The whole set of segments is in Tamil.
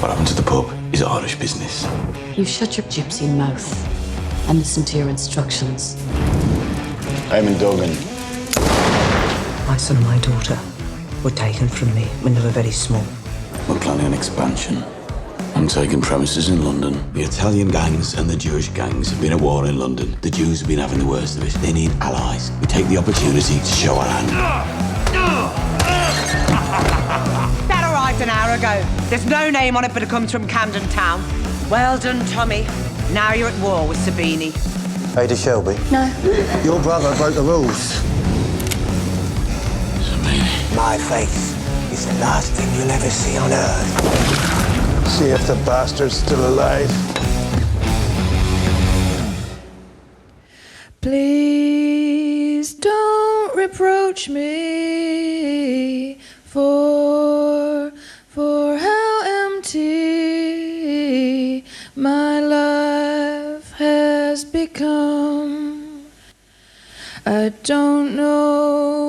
What happened to the pub is Irish business. You shut your gypsy mouth and listen to your instructions. Eamon Duggan. My son and my daughter were taken from me when they were very small. We're planning an expansion. I'm taking premises in London. The Italian gangs and the Jewish gangs have been at war in London. The Jews have been having the worst of it. They need allies. We take the opportunity to show our hand. That arrived an hour ago. There's no name on it, but it comes from Camden Town. Well done, Tommy. Now you're at war with Sabini. Ada Shelby? No. Your brother broke the rules. Sabini. My face is the last thing you'll ever see on Earth. See if the bastard's still alive. Please don't reproach me for how empty my life has become. I don't know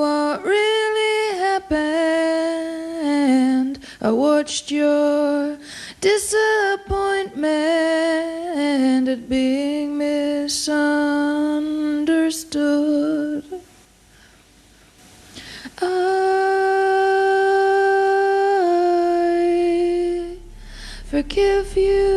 what really happened. I watched your disappointment at being misunderstood. I forgive you.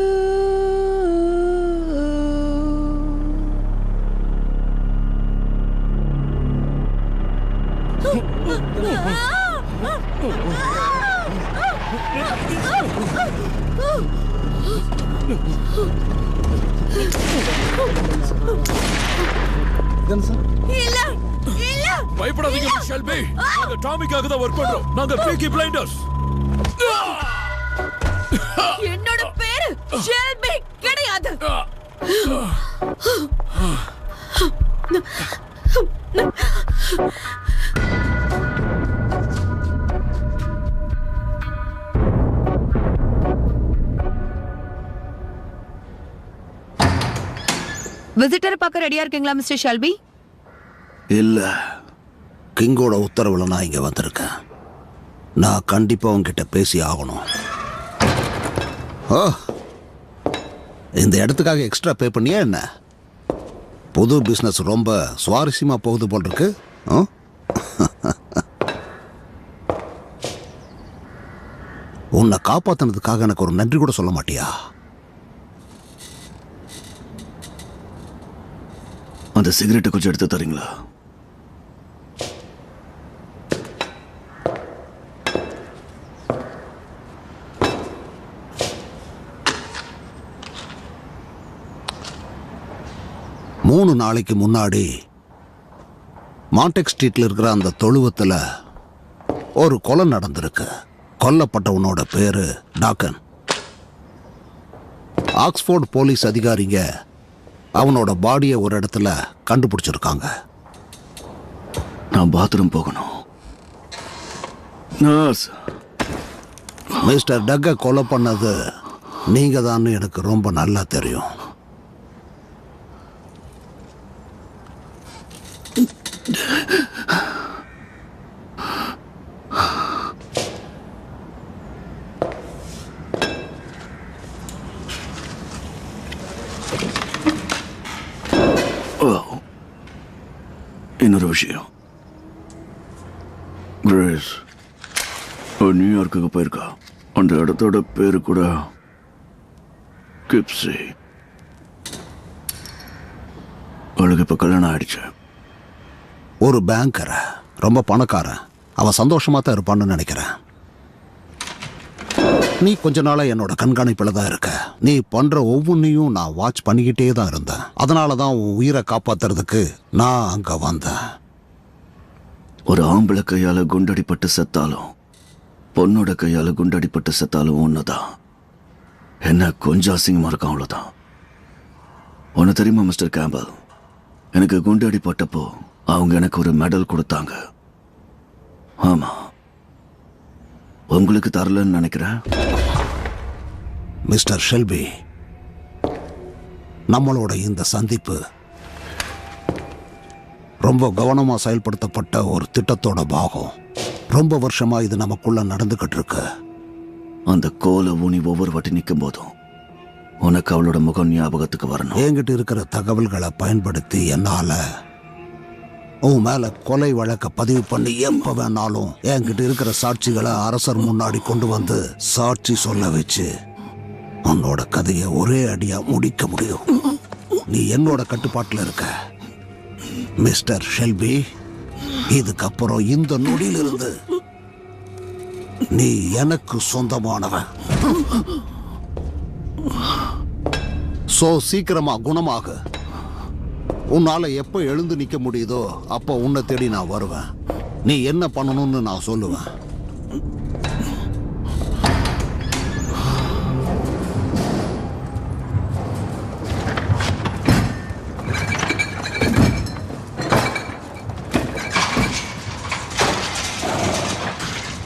பயப்படாதீங்க மிஸ் ஷெல்பி. நாங்க டாமிக்காக தான் வர்க் பண்றோம். நாங்க பீக்கி பிளைண்டர்ஸ். என்னோட பேரு ஷெல்பி கிடையாது. விசிட்டர் பார்க்க ரெடியா இருக்கீங்களா மிஸ்டர் ஷெல்பி? இல்ல, கிங்கோட உத்தரவுல நான் இங்க வந்திருக்கேன். நான் கண்டிப்பா உங்ககிட்ட பேசி ஆகணும். இந்த இடத்துக்காக எக்ஸ்ட்ரா பே பண்ணியா என்ன? புது பிசினஸ் ரொம்ப சுவாரஸ்யமா போகுது போல் இருக்கு. உன்னை காப்பாத்தினதுக்காக எனக்கு ஒரு நன்றி கூட சொல்ல மாட்டியா? அந்த சிகரெட்டை கொஞ்சம் எடுத்து தரீங்களா? மூணு நாளைக்கு முன்னாடி மாண்டெக் ஸ்ட்ரீட்ல இருக்கிற அந்த தொழுவத்துல ஒரு கொலை நடந்திருக்கு. கொல்லப்பட்டவனோட பேரு டாக்கன். ஆக்ஸ்போர்ட் போலீஸ் அதிகாரிங்க அவனோட பாடியை ஒரு இடத்துல கண்டுபிடிச்சிருக்காங்க. நான் பாத்ரூம் போகணும். நர்ஸ். மிஸ்டர் டக்கை கொலை பண்ணது நீங்க தான் எனக்கு ரொம்ப நல்லா தெரியும். இன்னொரு விஷயம், கிரேஸ் நியூயார்க்குக்கு போயிருக்கா. அந்த இடத்தோட பேரு கூட கிப்சி. அவளுக்கு இப்ப கல்யாணம் ஆயிடுச்சு. ஒரு பேங்கர், ரொம்ப பணக்காரன். அவன் சந்தோஷமா தான் இருப்பான்னு நினைக்கிறேன். நீ கொஞ்ச நாளா என்னோட கண்காணிப்பில் தான் இருக்க. நீ பண்ற ஒவ்வொன்றையும் நான் வாட்ச் பண்ணிக்கிட்டே தான் இருந்தேன். அதனால தான் உன் உயிரை காப்பாத்துறதுக்கு நான் அங்க வந்தேன். ஒரு ஆம்பளை கையால குண்டடிப்பட்டு செத்தாலும் பொண்ணோட கையால குண்டடிப்பட்டு செத்தாலும் ஒண்ணுதான். என்ன கொஞ்சம் அசிங்கமா இருக்கும், அவ்வளவுதான். ஒன்னு தெரியுமா மிஸ்டர் கேம்பல், எனக்கு குண்டடிப்பட்டப்போ அவங்க எனக்கு ஒரு மெடல் கொடுத்தாங்க. ஆமா, உங்களுக்கு தரலன்னு நினைக்கிறேன். மிஸ்டர் ஷெல்பி, நம்மளோட இந்த சந்திப்பு ரொம்ப கவனமா செயல்படுத்தப்பட்ட ஒரு திட்டத்தோட பாகம். ரொம்ப வருஷமா இது நமக்குள்ள நடந்துகிட்டு இருக்கு. அந்த கோலை ஊனி ஒவ்வொரு வாட்டி நிற்கும் போதும் உனக்கு அவளோட முகம் ஞாபகத்துக்கு வரணும். என்கிட்ட இருக்கிற தகவல்களை பயன்படுத்தி என்னால உன் மேல கொலை வழக்க பதிவு பண்ணி எப்ப வேணாலும் என்கிட்ட இருக்கிற சாட்சிகளை அரசர் முன்னாடி கொண்டு வந்து சாட்சி சொல்ல வச்சு உன்னோட கதையை ஒரே அடியா முடிக்க முடியும். நீ என்னோட கட்டுப்பாட்டுல இருக்க மிஸ்டர் ஷெல்பி. இதுக்கப்புறம் இந்த நொடியிலிருந்து நீ எனக்கு சொந்தமானவன். சோ சீக்கிரமா குணமாக உன்னால எப்ப எழுந்து நிக்க முடியுதோ அப்ப உன்னை தேடி நான் வருவேன். நீ என்ன பண்ணணும்னு நான் சொல்லுவேன்.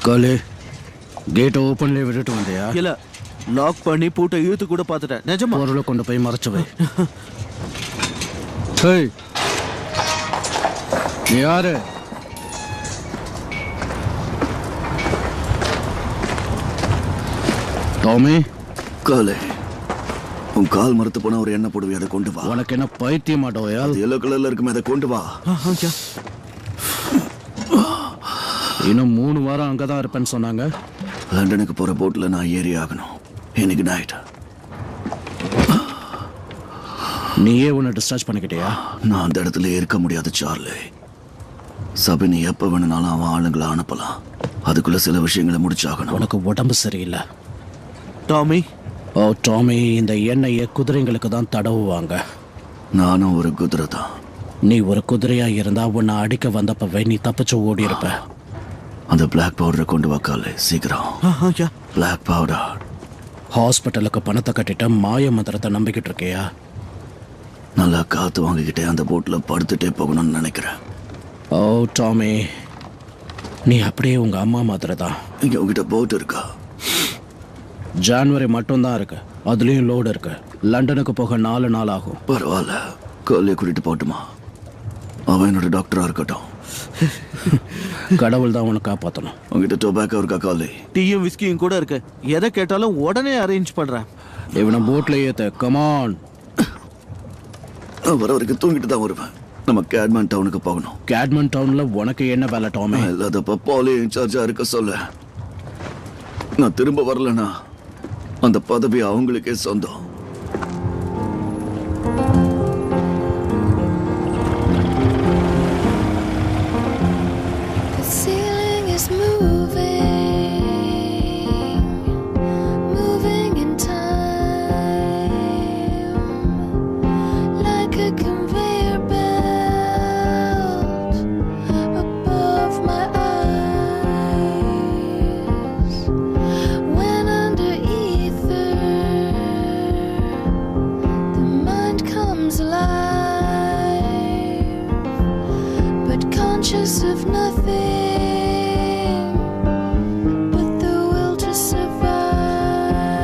காலே கேட்டை ஓப்பன்ல விட்டுட்டு வந்தியா? இல்ல, லாக் பண்ணி பூட்டை இழுத்து கூட பார்த்துட்டேன். நிஜமா? பொருளை கொண்டு போய் மறைச்சு வை. ஹேய், நீ யாரு? டாமி. காலே, உன் கால் மரத்து போனா ஒரு எண்ணெய் போடுவே, அதை கொண்டு வா. உனக்கு என்ன பைத்தியம் மாட்டோயா? அது எல்லோ கலர்ல இருக்குமே, அதை கொண்டு வா. இன்னும் 3 வாரம் அங்கதான் இருப்பேன்னு சொன்னாங்க. லண்டனுக்கு போற போட்ல நான் ஏறி ஆகணும். இன்னைக்கு நைட். நீயே உன்னை டிஸ்சார்ஜ் பண்ணிக்கிட்டியா? நான் அந்த இடத்துல இருக்க முடியாது சார்லி. சபினி எப்ப வேணும்னாலும் அவன் ஆளுங்களை அனுப்பலாம். அதுக்குள்ள சில விஷயங்களை முடிச்சாகணும். உனக்கு உடம்பு சரியில்லை டாமி. ஓ டாமி, இந்த எண்ணெயை குதிரைங்களுக்கு தான் தடவுவாங்க. நானும் ஒரு குதிரை தான். நீ ஒரு குதிரையா இருந்தா உன்னை அடிக்க வந்தப்பவே நீ தப்பிச்சு ஓடி இருப்ப. அந்த பிளாக் பவுடரை கொண்டு வாக்காலே சீக்கிரம். Black powder. ஹாஸ்பிட்டலுக்கு பணத்தை கட்டிட்டு மாய மந்திரத்தை நம்பிக்கிட்டு இருக்கியா? நல்லா காத்து வாங்கிக்கிட்டே அந்த போட்ல படுத்துட்டே போகணும்னு நினைக்கிறேன். ஓ டாமி, நீ அப்படியே உங்க அம்மா மாதிரி தான். இங்க உங்ககிட்ட போட் இருக்கா? ஜான்வரி மட்டும்தான் இருக்கு. அதுலயும் லோடு இருக்கு. லண்டனுக்கு போக 4 நாள் ஆகும். பரவாயில்ல, கோலியை கூட்டிட்டு போட்டுமா? அவன் என்னோட டாக்டரா இருக்கட்டும். கடவுள் தான் உனக்கு காப்பாற்றணும். உங்ககிட்ட டொபாக்கோ இருக்கா காலி? டீயும் விஸ்கியும் கூட இருக்கு. எதை கேட்டாலும் உடனே அரேஞ்ச் பண்றேன். இவனை போட்ல ஏத்த. கமான். வர வரைக்கும் தூங்கிட்டு தான் வருவேன். நம்ம கேட்மன் டவுனுக்கு போகணும். கேட்மன் டவுன்ல உனக்கு என்ன வேலை டாமி? இல்லாதப்ப பாலி இன்சார்ஜா இருக்க சொல்ல. நான் திரும்ப வரலனா அந்த பதவி அவங்களுக்கே சொந்தம். Of nothing but the will to survive.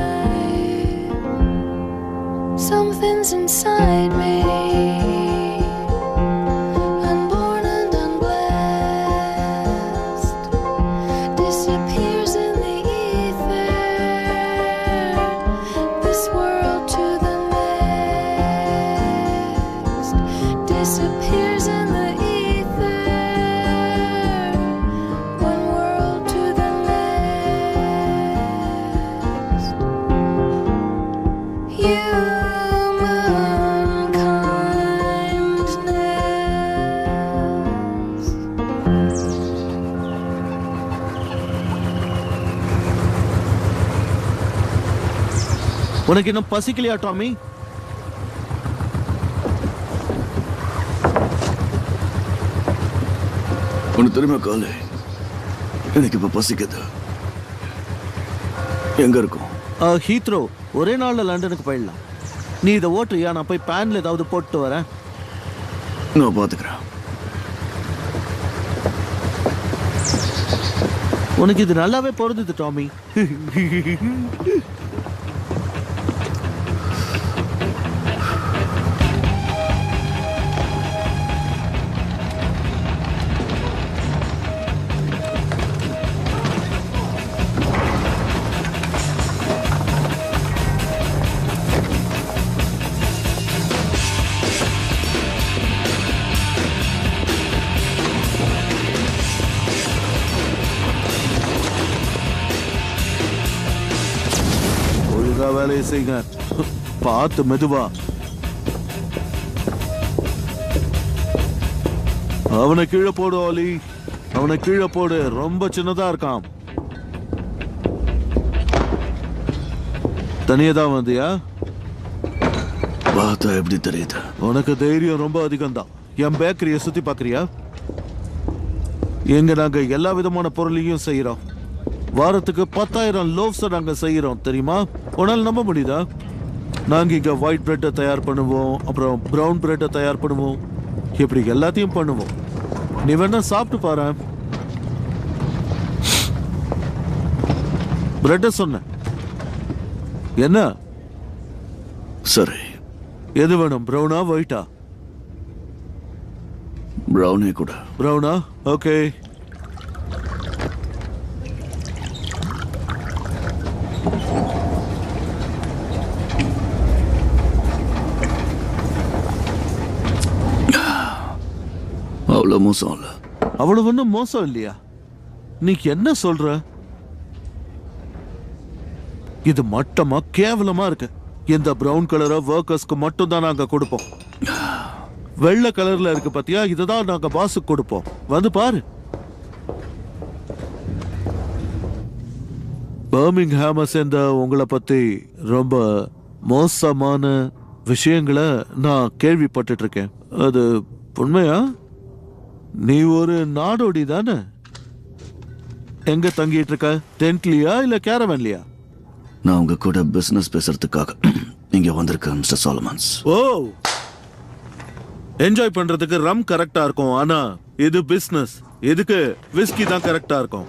Something's inside me, unborn and unblessed, disappears in the ether, this world to the next, disappears in the உனக்கு இன்னும் பசிக்கலையா டாமி? உனக்கு தெரியுமா காலே, எனக்கு இப்ப பசிக்குது. எங்க இருக்கும்? ஹீத்ரோ. ஒரே நாள்ல லண்டனுக்கு போயிடலாம். நீ இதை ஓட்டுறியா? நான் போய் பேன்ல ஏதாவது போட்டு வரேன். நான் பாத்துக்கிறேன். உனக்கு இது நல்லாவே பொருந்தது டாமி. வேலையை செய்யுங்க. பார்த்து மெதுவா. அவனை கீழே போடு ஆலி, அவனை கீழே போடு. ரொம்ப சின்னதா இருக்கான். தனியதான் வந்தியா? பார்த்தா எப்படி தெரியுது? உனக்கு தைரியம் ரொம்ப அதிகம் தான். என் பேக்கரியை சுத்தி பாக்குறியா? எங்க நாங்க எல்லா விதமான பொருளையும் செய்யறோம். வாரத்துக்கு 10,000 லோவ்ஸ் நாங்க செய்யறோம் தெரியுமா? உன்னால நம்ப முடியுதா? நாங்க இங்க ஒயிட் பிரெட்டை தயார் பண்ணுவோம், அப்புறம் பிரவுன் பிரெட்டை தயார் பண்ணுவோம், இப்படி எல்லாத்தையும் பண்ணுவோம். நீ வேணா சாப்பிட்டு பாரு. பிரெட்டை சொன்ன என்ன? சரி, எது வேணும்? பிரவுனா ஒயிட்டா? பிரவுனே கூட. பிரவுனா? ஓகே. அவ்வளவு மோசம் இல்ல. அவ்வளவு ஒன்றும் மோசம் இல்லையா? நீ என்ன சொல்ற? இது மட்டமா கேவலமா இருக்கு. இந்த பிரவுன் கலரை ஒர்க்கர்ஸ்க்கு மட்டும் தான் நாங்க கொடுப்போம். வெள்ளை கலர்ல இருக்கு பாத்தியா? இதுதான் நாங்க பாஸுக்கு கொடுப்போம். வந்து பாரு. பர்மிங்ஹாம சேர்ந்த உங்களை பத்தி ரொம்ப மோசமான விஷயங்களை நான் கேள்விப்பட்டுட்டு இருக்கேன். அது உண்மையா? நீ ஒரு நாடோடி தானே? எங்க தங்கிட்டு இருக்க? டென்ட்லியா இல்ல கேரவன்லியா? நான் உங்க கூட பிசினஸ் பேசுறதுக்காக இங்க வந்திருக்கேன் மிஸ்டர் சாலமன்ஸ். ஓ, என்ஜாய் பண்றதுக்கு ரம் கரெக்டா இருக்கும், ஆனா இது பிசினஸ். இதுக்கு விஸ்கி தான் கரெக்டா இருக்கும்.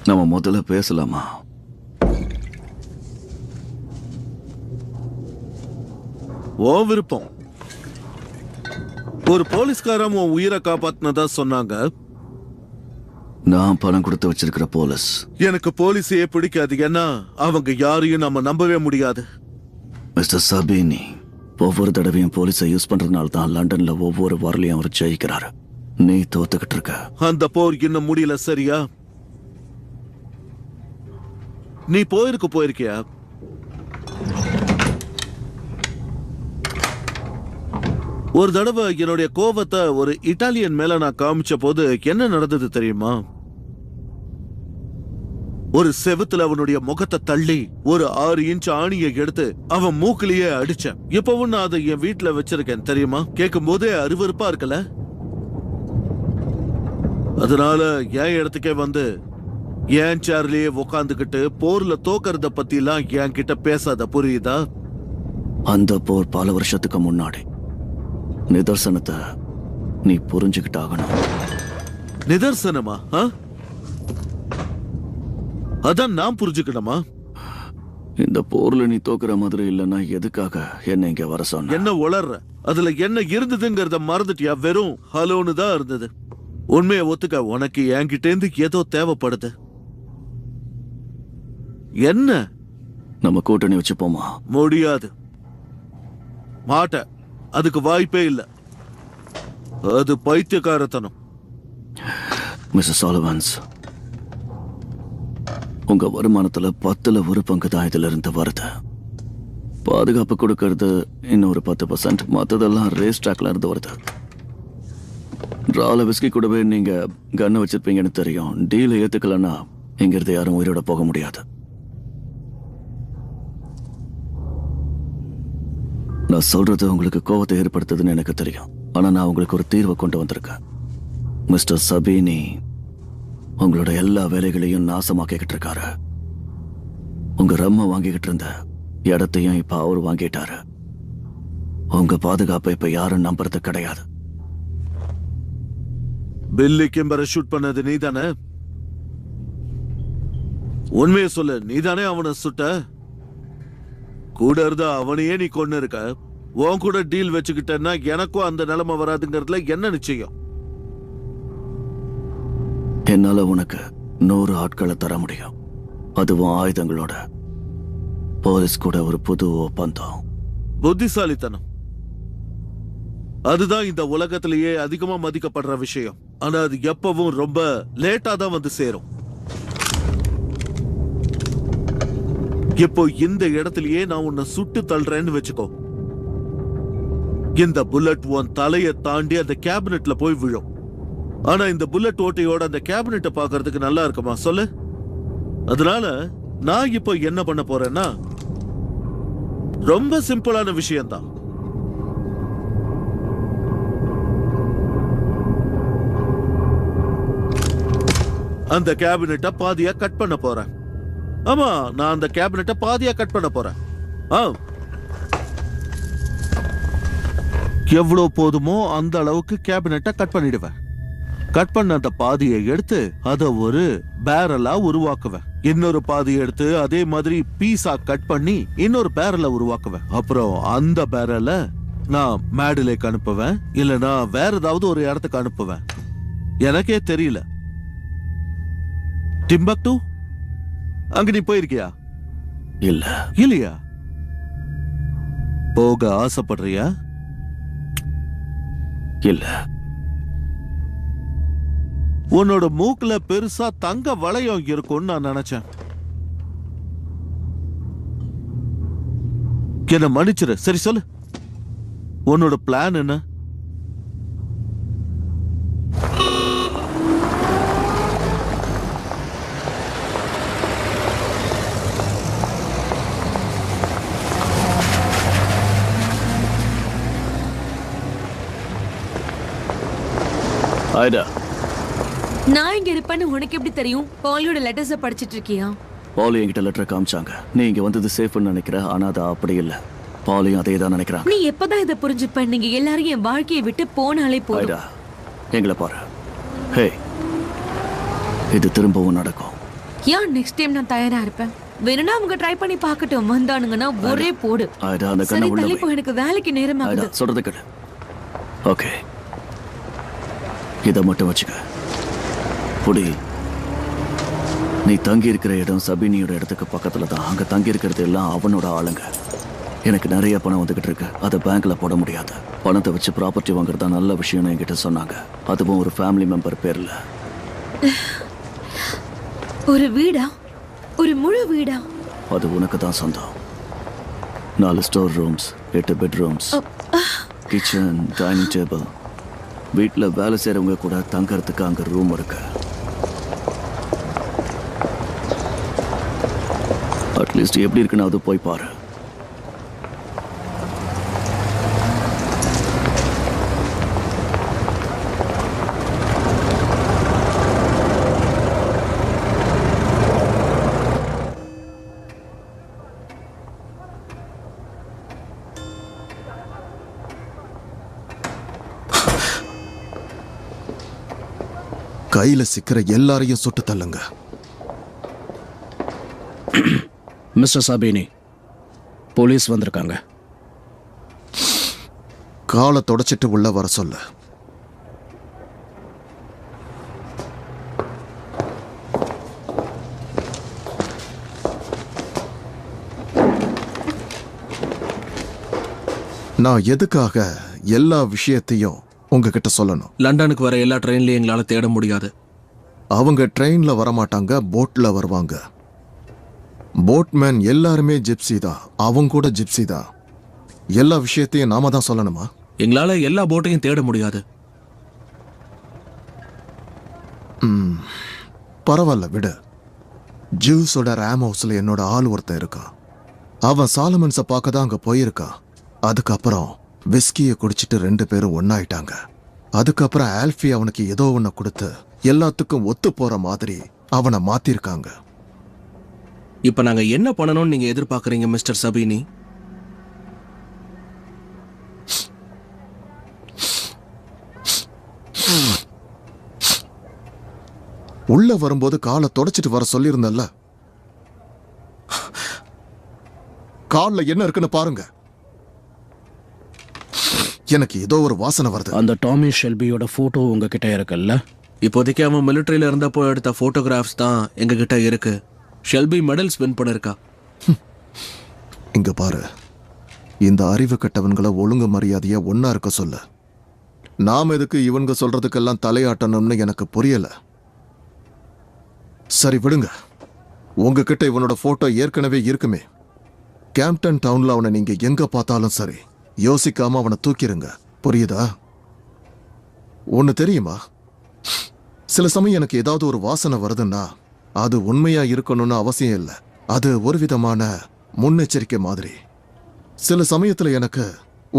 நம்ம முதல்ல பேசலாமா? ஓ விருப்பம். ஒரு போலீஸ்காரன் உன் உயிரை காப்பாத்தினதா சொன்னாங்க. நான் பணம் கொடுத்து வச்சிருக்கிற போலீஸ். எனக்கு போலீஸையே பிடிக்காது. ஏன்னா அவங்க யாரையும் நம்ம நம்பவே முடியாது. மிஸ்டர் சபீனி ஒவ்வொரு தடவையும் போலீஸை யூஸ் பண்றதுனால தான் லண்டன்ல ஒவ்வொரு வாரலையும் அவர் ஜெயிக்கிறாரு. நீ தோத்துக்கிட்டு இருக்க. அந்த போர் இன்னும் முடியல, சரியா? நீ போயிருக்கியா? ஒரு தடவை என்னுடைய கோபத்தை ஒரு இட்டாலியன் மேல நான் காமிச்ச போது என்ன நடந்தது தெரியுமா? ஒரு செவுத்துல அவனுடைய முகத்தை தள்ளி ஒரு 6 இன்ச் ஆணியை எடுத்து அவன் மூக்கிலேயே அடிச்சேன். இப்பவும் நான் அதை என் வீட்டுல வச்சிருக்கேன் தெரியுமா? கேட்கும் போதே அருவருப்பா இருக்கல? அதனால என் இடத்துக்கே வந்து என் சேர்லயே உக்காந்துக்கிட்டு போர்ல தோக்கறத பத்தி எல்லாம் என் கிட்ட பேசாத, புரியுதா? அந்த போர் பல வருஷத்துக்கு முன்னாடி. நிதர்சனத்தை நீ புரிஞ்சுக்கிட்டாகணும். நிதர்சனமா? அதான் நான் புரிஞ்சுக்கணுமா? இந்த போர்ல நீ தோக்குற மாதிரி இல்லைன்னா எதுக்காக என்ன இங்க வர சொன்ன? என்ன உளர்ற? அதுல என்ன இருந்ததுங்கிறத மறந்துட்டியா? வெறும் ஹலோன்னு தான் இருந்தது. உண்மையை ஒத்துக்க. உனக்கு என்கிட்ட இருந்து ஏதோ தேவைப்படுது. என்ன? நம்ம கூட்டணி வச்சுப்போமா? முடியாது. மாட்ட. அதுக்கு வாய்ப்பே இல்ல. அது பைத்தியக்காரத்தனம். மிஸ்டர் சாலமன்ஸ், உங்க வருமானத்துல 10ல் 1 பங்கு தான் இதுல இருந்து வருது. பாதுகாப்பு கொடுக்கறது இன்னொரு 10%. மற்றதெல்லாம் ரேஸ் ட்ராக்ல இருந்து வருது. ரால விஸ்கி கூடவே நீங்க கண்ணை வச்சிருப்பீங்கன்னு தெரியும். டீல ஏத்துக்கலன்னா இங்க இருந்து யாரும் உயிரோட போக முடியாது. நான் சொல்றது உங்களுக்கு கோபத்தை ஏற்படுத்துதுன்னு எனக்கு தெரியும். ஆனா நான் உங்களுக்கு ஒரு தீர்வை கொண்டு வந்திருக்கேன். மிஸ்டர் சபீனி உங்களோட எல்லா வேலைகளையும் நாசமாக்கிக்கிட்டு இருக்காரு. உங்க ரம்ம வாங்கிக்கிட்டு இருந்த இடத்தையும் இப்ப அவர் வாங்கிட்டாரு. உங்க பாதுகாப்பை இப்ப யாரும் நம்புறது கிடையாது. பில்லி கிம்பரை ஷூட் பண்ணது நீதானே? உண்மையை சொல்லு, நீதானே அவனை சுட்ட? கூட இருந்தா அவனையே நீ கொண்டு இருக்க. உன் கூட டீல் வச்சுக்கிட்டேன்னா எனக்கும் அந்த நிலைமை வராதுங்கிறதுல என்ன நிச்சயம்? என்னால உனக்கு 100 ஆட்களை தர முடியும். அதுவும் ஆயுதங்களோட. போலீஸ் கூட ஒரு புது ஒப்பந்தம். புத்திசாலித்தனம். அதுதான் இந்த உலகத்திலேயே அதிகமா மதிக்கப்படுற விஷயம். ஆனா அது எப்பவும் ரொம்ப லேட்டா தான் வந்து சேரும். இப்போ இந்த இடத்துலயே நான் உன்னை சுட்டு தள்ளுறேன்னு வச்சுக்கோ. இந்த புல்லட் உன் தலையை தாண்டி அந்த கேபினெட்ல போய் விழும். ஆனா இந்த புல்லட் ஓட்டையோட அந்த கேபினெட்டை பாக்குறதுக்கு நல்லா இருக்குமா சொல்லு? அதனால நான் இப்போ என்ன பண்ண போறேன்னா ரொம்ப சிம்பிளான விஷயம்தான். அந்த கேபினெட்டை பாதியா கட் பண்ண போறேன். ஆமா, நான் அந்த கேபினெட்டை பாதியா கட் பண்ண போறேன். எவ்வளவு போதுமோ அந்த அளவுக்கு கேபினெட்டை கட் பண்ணிடுவேன். கட் பண்ண அந்த பாதியை எடுத்து அதை ஒரு பேரலா உருவாக்குவேன். இன்னொரு பாதியை எடுத்து அதே மாதிரி பீஸா கட் பண்ணி இன்னொரு பேரலை உருவாக்குவேன். அப்புறம் அந்த பேரலை நான் மேடுலேக்கு அனுப்புவேன், இல்லைன்னா வேற ஏதாவது ஒரு இடத்துக்கு அனுப்புவேன். எனக்கே தெரியல. டிம்பக்டு, அங்க நீ போயிருக்கியா? இல்ல. இல்லையா? போக ஆசைப்படுறியா? இல்ல. உன்னோட மூக்குல பெருசா தங்க வளையம் இருக்கும்னு நான் நினைச்சேன். என்ன மன்னிச்சிரு. சரி சொல்லு, உன்னோட பிளான் என்ன? ஐடா, நான் இங்க இருப்பேன்னு உனக்கு எப்படி தெரியும்? பாலியோட லெட்டர்ஸ படிச்சிட்டு இருக்கியா? பாலி என்கிட்ட லெட்டர் காமிச்சாங்க. நீ இங்க வந்தது சேஃப்னு நினைக்கிற, ஆனா அது அப்படி இல்ல. பாலியும் அதே தான் நினைக்கிறாங்க. நீ எப்பதான் இதை புரிஞ்சுப்ப? நீங்க எல்லாரும் என் வாழ்க்கையை விட்டு போனாலே போதும். ஐடா, எங்களை பாரு. ஹே, இது திரும்பவும் நடக்கும். ஏன் நெக்ஸ்ட் டைம் நான் தயாரா இருப்பேன். வேணும்னா அவங்க ட்ரை பண்ணி பார்க்கட்டும். வந்தானுங்கன்னா ஒரே போடு. ஐடா, அந்த சரி, கண்ணை உள்ள தள்ளிப்போ, எனக்கு வேலைக்கு நேரம் ஆகுது. ஐடா, சொல்றது கேளு. ஓகே, இதை மட்டும் வச்சுக்க. புடி. நீ தங்கி இருக்கிற இடம் சபினியோட இடத்துக்கு பக்கத்துல தான். அங்க தங்கி இருக்கிறது எல்லாம் அவனோட ஆளுங்க. எனக்கு நிறைய பணம் வந்துகிட்டு இருக்கு. அதை பேங்க்ல போட முடியாது. பணத்தை வச்சு ப்ராப்பர்ட்டி வாங்குறதா நல்ல விஷயம்னு என்கிட்ட சொன்னாங்க. அதுவும் ஒரு ஃபேமிலி மெம்பர் பேர்ல. ஒரு வீடா? ஒரு முழு வீடா? அது உனக்கு தான் சொந்தம். 4 store rooms, 8 bedrooms, kitchen, dining table. வீட்டில் வேலை செய்கிறவங்க கூட தங்கறதுக்கு அங்கே ரூம் இருக்கு. அட்லீஸ்ட் எப்படி இருக்குன்னு அது போய் பாரு. கையில சிக்கிற எல்லாரையும் சுட்டு தள்ளுங்க. மிஸ்டர் சபீனி, போலீஸ் வந்திருக்காங்க. காலை தொடச்சிட்டு உள்ள வர சொல்லு. நான் எதுக்காக எல்லா விஷயத்தையும் உங்ககிட்ட சொல்லணும்? லண்டனுக்கு வர எல்லா ட்ரெயின்லயும் எங்களால தேட முடியாது. அவங்க ட்ரெயின்ல வரமாட்டாங்க, போட்ல வருவாங்க. போட்மேன் எல்லாருமே ஜிப்சி தான். அவங்க கூட ஜிப்சி தான். எல்லா விஷயத்தையும் நாம தான் சொல்லணுமா? எங்களால எல்லா போட்டையும் தேட முடியாது. பரவாயில்ல, விடு. ஜூஸோட ரேம் ஹவுஸ்ல என்னோட ஆள் ஒருத்தன் இருக்கான். அவன் சாலமன்ஸை பார்க்க தான் அங்க போயிருக்கான். அதுக்கப்புறம் விஸ்கியை குடிச்சிட்டு 2 பேரும் ஒன்னாயிட்டாங்க. அதுக்கப்புறம் ஆல்ஃபி அவனுக்கு ஏதோ ஒன்று கொடுத்து எல்லாத்துக்கும் ஒத்து போற மாதிரி அவனை மாத்திருக்காங்க. இப்ப நாங்க என்ன பண்ணணும்னு நீங்க எதிர்பார்க்கறீங்க மிஸ்டர் சபீனி? உள்ள வரும்போது காலை தொடச்சிட்டு வர சொல்லியிருந்தல்ல. கால்ல என்ன இருக்குன்னு பாருங்க. எனக்கு ஏதோ ஒரு வாசனை வருது. அந்த டாமி ஷெல்பியோட போட்டோ உங்ககிட்ட இருக்குல்ல? இப்போதைக்கு அவன் மிலிட்டரியில இருந்தப்போ எடுத்த போட்டோகிராஃப்ஸ் தான் எங்க கிட்ட இருக்கு. ஷெல்பி மெடல்ஸ் வின் பண்ணிருக்கா. இங்க பாரு, இந்த அறிவு கட்டவன்களை ஒழுங்கு மரியாதையா ஒன்னா இருக்க சொல்லு. நாம எதுக்கு இவங்க சொல்றதுக்கெல்லாம் தலையாட்டணும்னு எனக்கு புரியல. சரி, விடுங்க. உங்ககிட்ட இவனோட போட்டோ ஏற்கனவே இருக்குமே. கேம்ப்டன் டவுன்ல அவனை நீங்க எங்க பார்த்தாலும் சரி, யோசிக்காம அவனை தூக்கிருங்க. புரியுதா? ஒன்னு தெரியுமா, சில சமயம் எனக்கு ஏதாவது ஒரு வாசனை வருதுன்னா அது உண்மையா இருக்கணும்னு அவசியம் இல்லை. அது ஒரு விதமான முன்னெச்சரிக்கை மாதிரி. சில சமயத்துல எனக்கு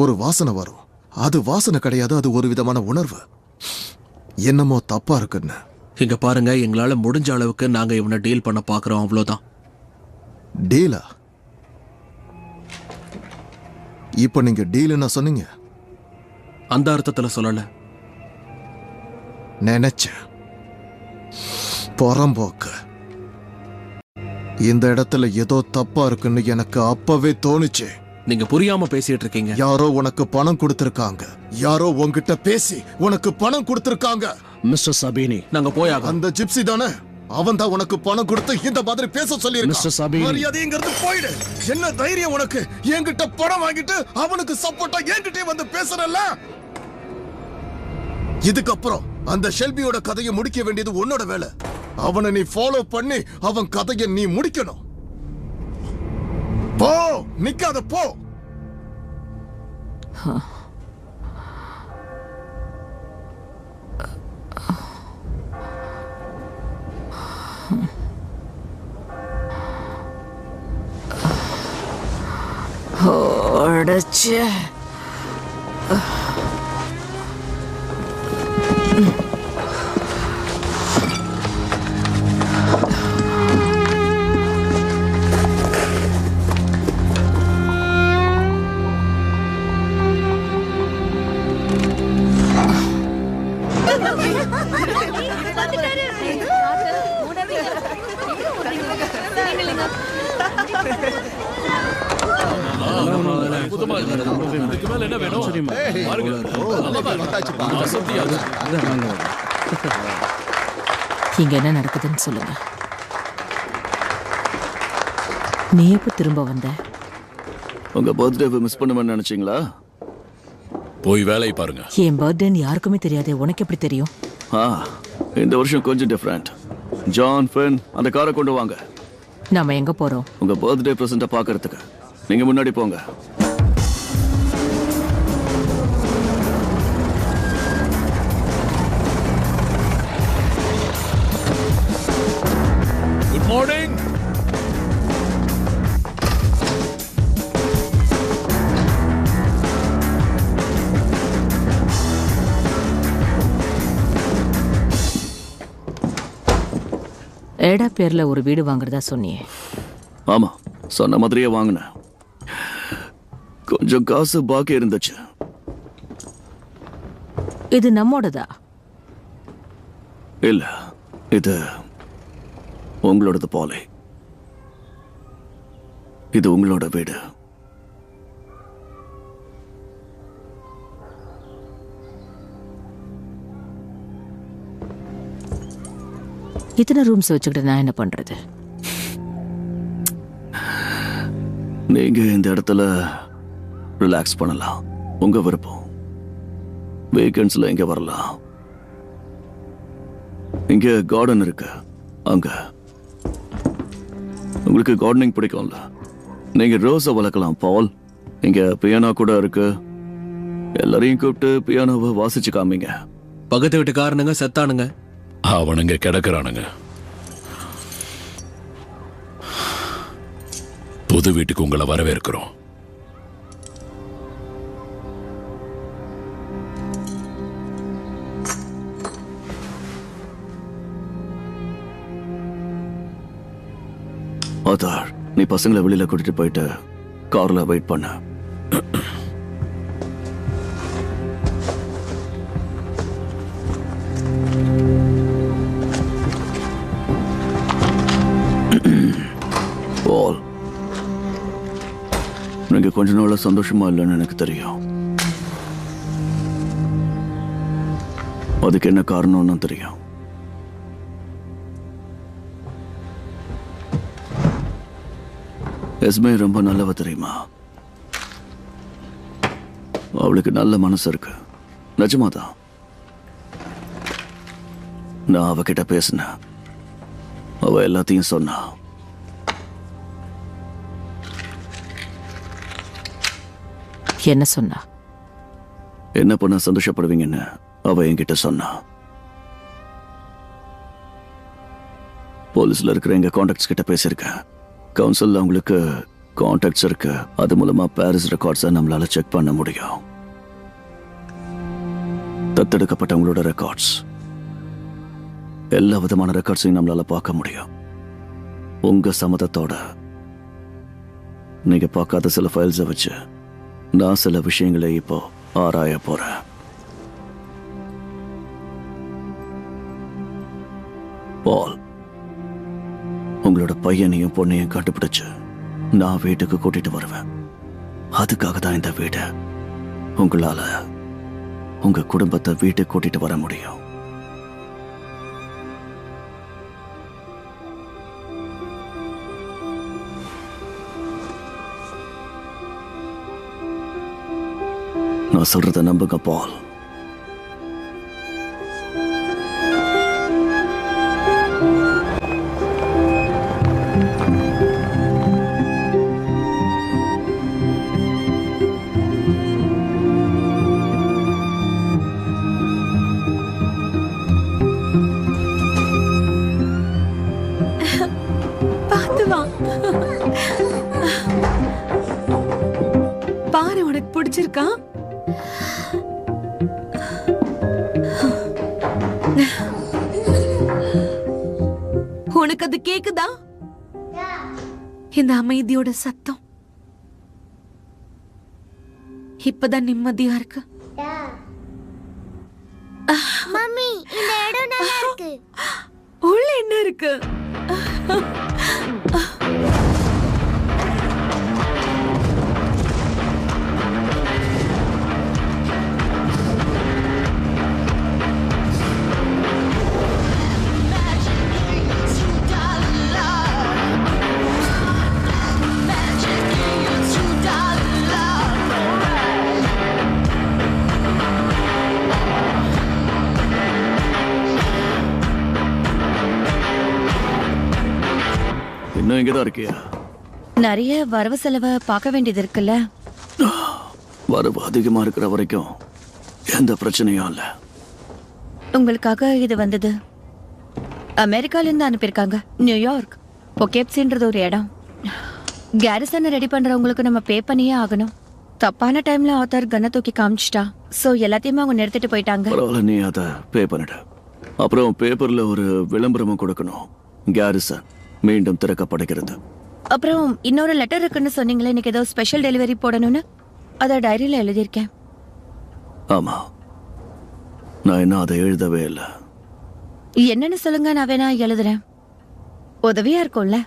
ஒரு வாசனை வரும். அது வாசனை கிடையாது, அது ஒரு விதமான உணர்வு. என்னமோ தப்பா இருக்குன்னு. இங்க பாருங்க, எங்களால முடிஞ்ச அளவுக்கு நாங்க இவனை டீல் பண்ண பாக்குறோம், அவ்வளவுதான். டீலா? இப்ப நீங்க டீல்னா சொன்னீங்க? அந்த அர்த்தத்துல சொல்லல. நினைச்சேன். புறம்போக்கு. இந்த இடத்துல ஏதோ தப்பா இருக்குன்னு எனக்கு அப்பவே தோணுச்சு. நீங்க புரியாம பேசிட்டு இருக்கீங்க. யாரோ உனக்கு பணம் கொடுத்திருக்காங்க. யாரோ உன்கிட்ட பேசி உனக்கு பணம் கொடுத்திருக்காங்க. மிஸ்டர் சபீனி, நாங்க போயாக. அந்த ஜிப்சி தானே? அவன் தான் உனக்கு பணம் கொடுத்து இந்த மாதிரி பேச சொல்லி மிஸ்டர் சபீனி, மரியாதைங்கிறது போயிடு. என்ன தைரியம் உனக்கு? என்கிட்ட பணம் வாங்கிட்டு அவனுக்கு சப்போர்ட்டா என்கிட்ட வந்து பேசுறல்ல? இதுக்கப்புறம் அந்த ஷெல்பியோட கதையை முடிக்க வேண்டியது உன்னோட வேலை. அவனை நீ ஃபாலோ பண்ணி அவன் கதையை நீ முடிக்கணும். போ, நிக்காத, போ. ஓடச்சே. இங்க என்ன நடக்குதுன்னு சொல்லுங்க. நீ எப்ப திரும்ப வந்த? உங்க பர்த்டேவை மிஸ் பண்ணுவேன்னு நினைச்சீங்களா? போய் வேலையை பாருங்க. என் பர்த்டேன்னு யாருக்குமே தெரியாது, உனக்கு எப்படி தெரியும்? இந்த வருஷம் கொஞ்சம் டிஃப்ரெண்ட். ஜான், ஃபென், அந்த காரை கொண்டு வாங்க. நாம எங்க போறோம்? உங்க பர்த்டே பிரசன்ட்ட பாக்குறதுக்கு. நீங்க முன்னாடி போங்க. Good morning. ஏடா பேர்ல ஒரு வீடு வாங்குறதா சொன்னியே? ஆமா, சொன்ன மாதிரியே வாங்கினேன். கொஞ்சம் காசு பாக்கி இருந்துச்சு. இது நம்மோடதா? இல்ல, இது உங்களோடது போலே. இது உங்களோட வீடு. இத்தனை ரூம்ஸ் வச்சுக்கிட்டு நான் என்ன பண்றது? நீங்க இந்த இடத்துல ரிலாக்ஸ் பண்ணலாம், உங்க விருப்பம். வீக்கெண்ட்ஸ்ல இங்க வரலாம். இங்க கார்டன் இருக்கு. அங்க உங்களுக்கு கார்டனிங் பிடிக்கும்ல, நீங்க ரோஸை வளர்க்கலாம். பால், இங்க பியானோ கூட இருக்கு. எல்லாரையும் கூப்பிட்டு பியானோவை வாசிச்சு காமிங்க. பக்கத்து வீட்டுக்காரனுங்க செத்தானுங்க, அவனுங்க கிடக்குறானுங்க. புது வீட்டுக்கு உங்களை வரவேற்கிறோம். ஆதார், நீ பசங்களை வெளியில கூட்டிட்டு போயிட்டு கார்ல வெயிட் பண்ண. பால், நீங்க கொஞ்ச நாள சந்தோஷமா இல்லைன்னு எனக்கு தெரியும். அதுக்கு என்ன காரணம்னு தெரியும். எஸ்மே ரொம்ப நல்லவ தெரியுமா? அவளுக்கு நல்ல மனசு இருக்கு, நிஜமாதான். நான் அவகிட்ட பேசினேன். அவ எல்லாத்தையும் சொன்னா. என்ன சொன்னா? என்ன பண்ண சந்தோஷப்படுவீங்கன்னு அவ என்கிட்ட சொன்னா. போலீஸ்ல இருக்கிற எங்க கான்டாக்ட்ஸ் கிட்ட பேசியிருக்கேன். கவுன்சில்ல அவங்களுக்கு கான்டாக்ட்ஸ் இருக்கு. அது மூலமா பாரிஸ் ரெக்கார்ட்ஸை நம்மளால செக் பண்ண முடியும். தத்தெடுக்கப்பட்டவங்களோட ரெக்கார்ட்ஸ், எல்லா விதமான ரெக்கார்ட்ஸையும் நம்மளால பார்க்க முடியும். உங்க சம்மதத்தோட நீங்க பார்க்காத சில ஃபைல்ஸை வச்சு நான் சில விஷயங்களை இப்போ ஆராய போறேன். பால், உங்களோட பையனையும் பொண்ணையும் கண்டுபிடிச்சு நான் வீட்டுக்கு கூட்டிட்டு வருவேன். அதுக்காக தான் இந்த வீடு. உங்களால உங்க குடும்பத்தை வீட்டுக்கு கூட்டிட்டு வர முடியும். நான் சொல்றத நம்புங்க பால். பார்த்து வா. பாரு, உனக்கு பிடிச்சிருக்கா? உனக்கு அது கேக்குதா? இந்த அமைதியோட சத்தம் இப்பதான் நிம்மதியா இருக்கு. மம்மி, இந்த இடம் நல்லா இருக்கு. உள்ள என்ன இருக்கு? இன்னும் இங்கதான் இருக்கியா? நிறைய வரவு செலவை பார்க்க வேண்டியது இருக்குல்ல. வரவு அதிகமா இருக்கிற வரைக்கும் எந்த பிரச்சனையும் இல்ல. உங்களுக்காக இது வந்தது அமெரிக்கால இருந்து அனுப்பியிருக்காங்க. நியூயார்க் பொகேப்ஸ்ன்றது ஒரு இடம். கேரிசனை ரெடி பண்றவங்களுக்கு நம்ம பே பண்ணியே ஆகணும். தப்பான டைம்ல ஆத்தர் கன்னை தூக்கி காமிச்சிட்டா. சோ எல்லாத்தையுமே அவங்க நிறுத்திட்டு போயிட்டாங்க. பரவாயில்ல, நீ அதை பே பண்ணிடு. அப்புறம் பேப்பர்ல ஒரு விளம்பரமும் கொடுக்கணும். கேரிசன் மீண்டும் திறக்கப்படுகிறது. அப்புறம் இன்னொரு லெட்டர் இருக்குன்னு சொன்னீங்களே, இன்னைக்கு ஏதோ ஸ்பெஷல் டெலிவரி போடணும்னு. அதை டைரியில எழுதியிருக்கேன். ஆமா, நான் இன்னும் அதை எழுதவே இல்லை. என்னன்னு சொல்லுங்க, நான் வேணா எழுதுறேன். உதவியா இருக்கும்ல.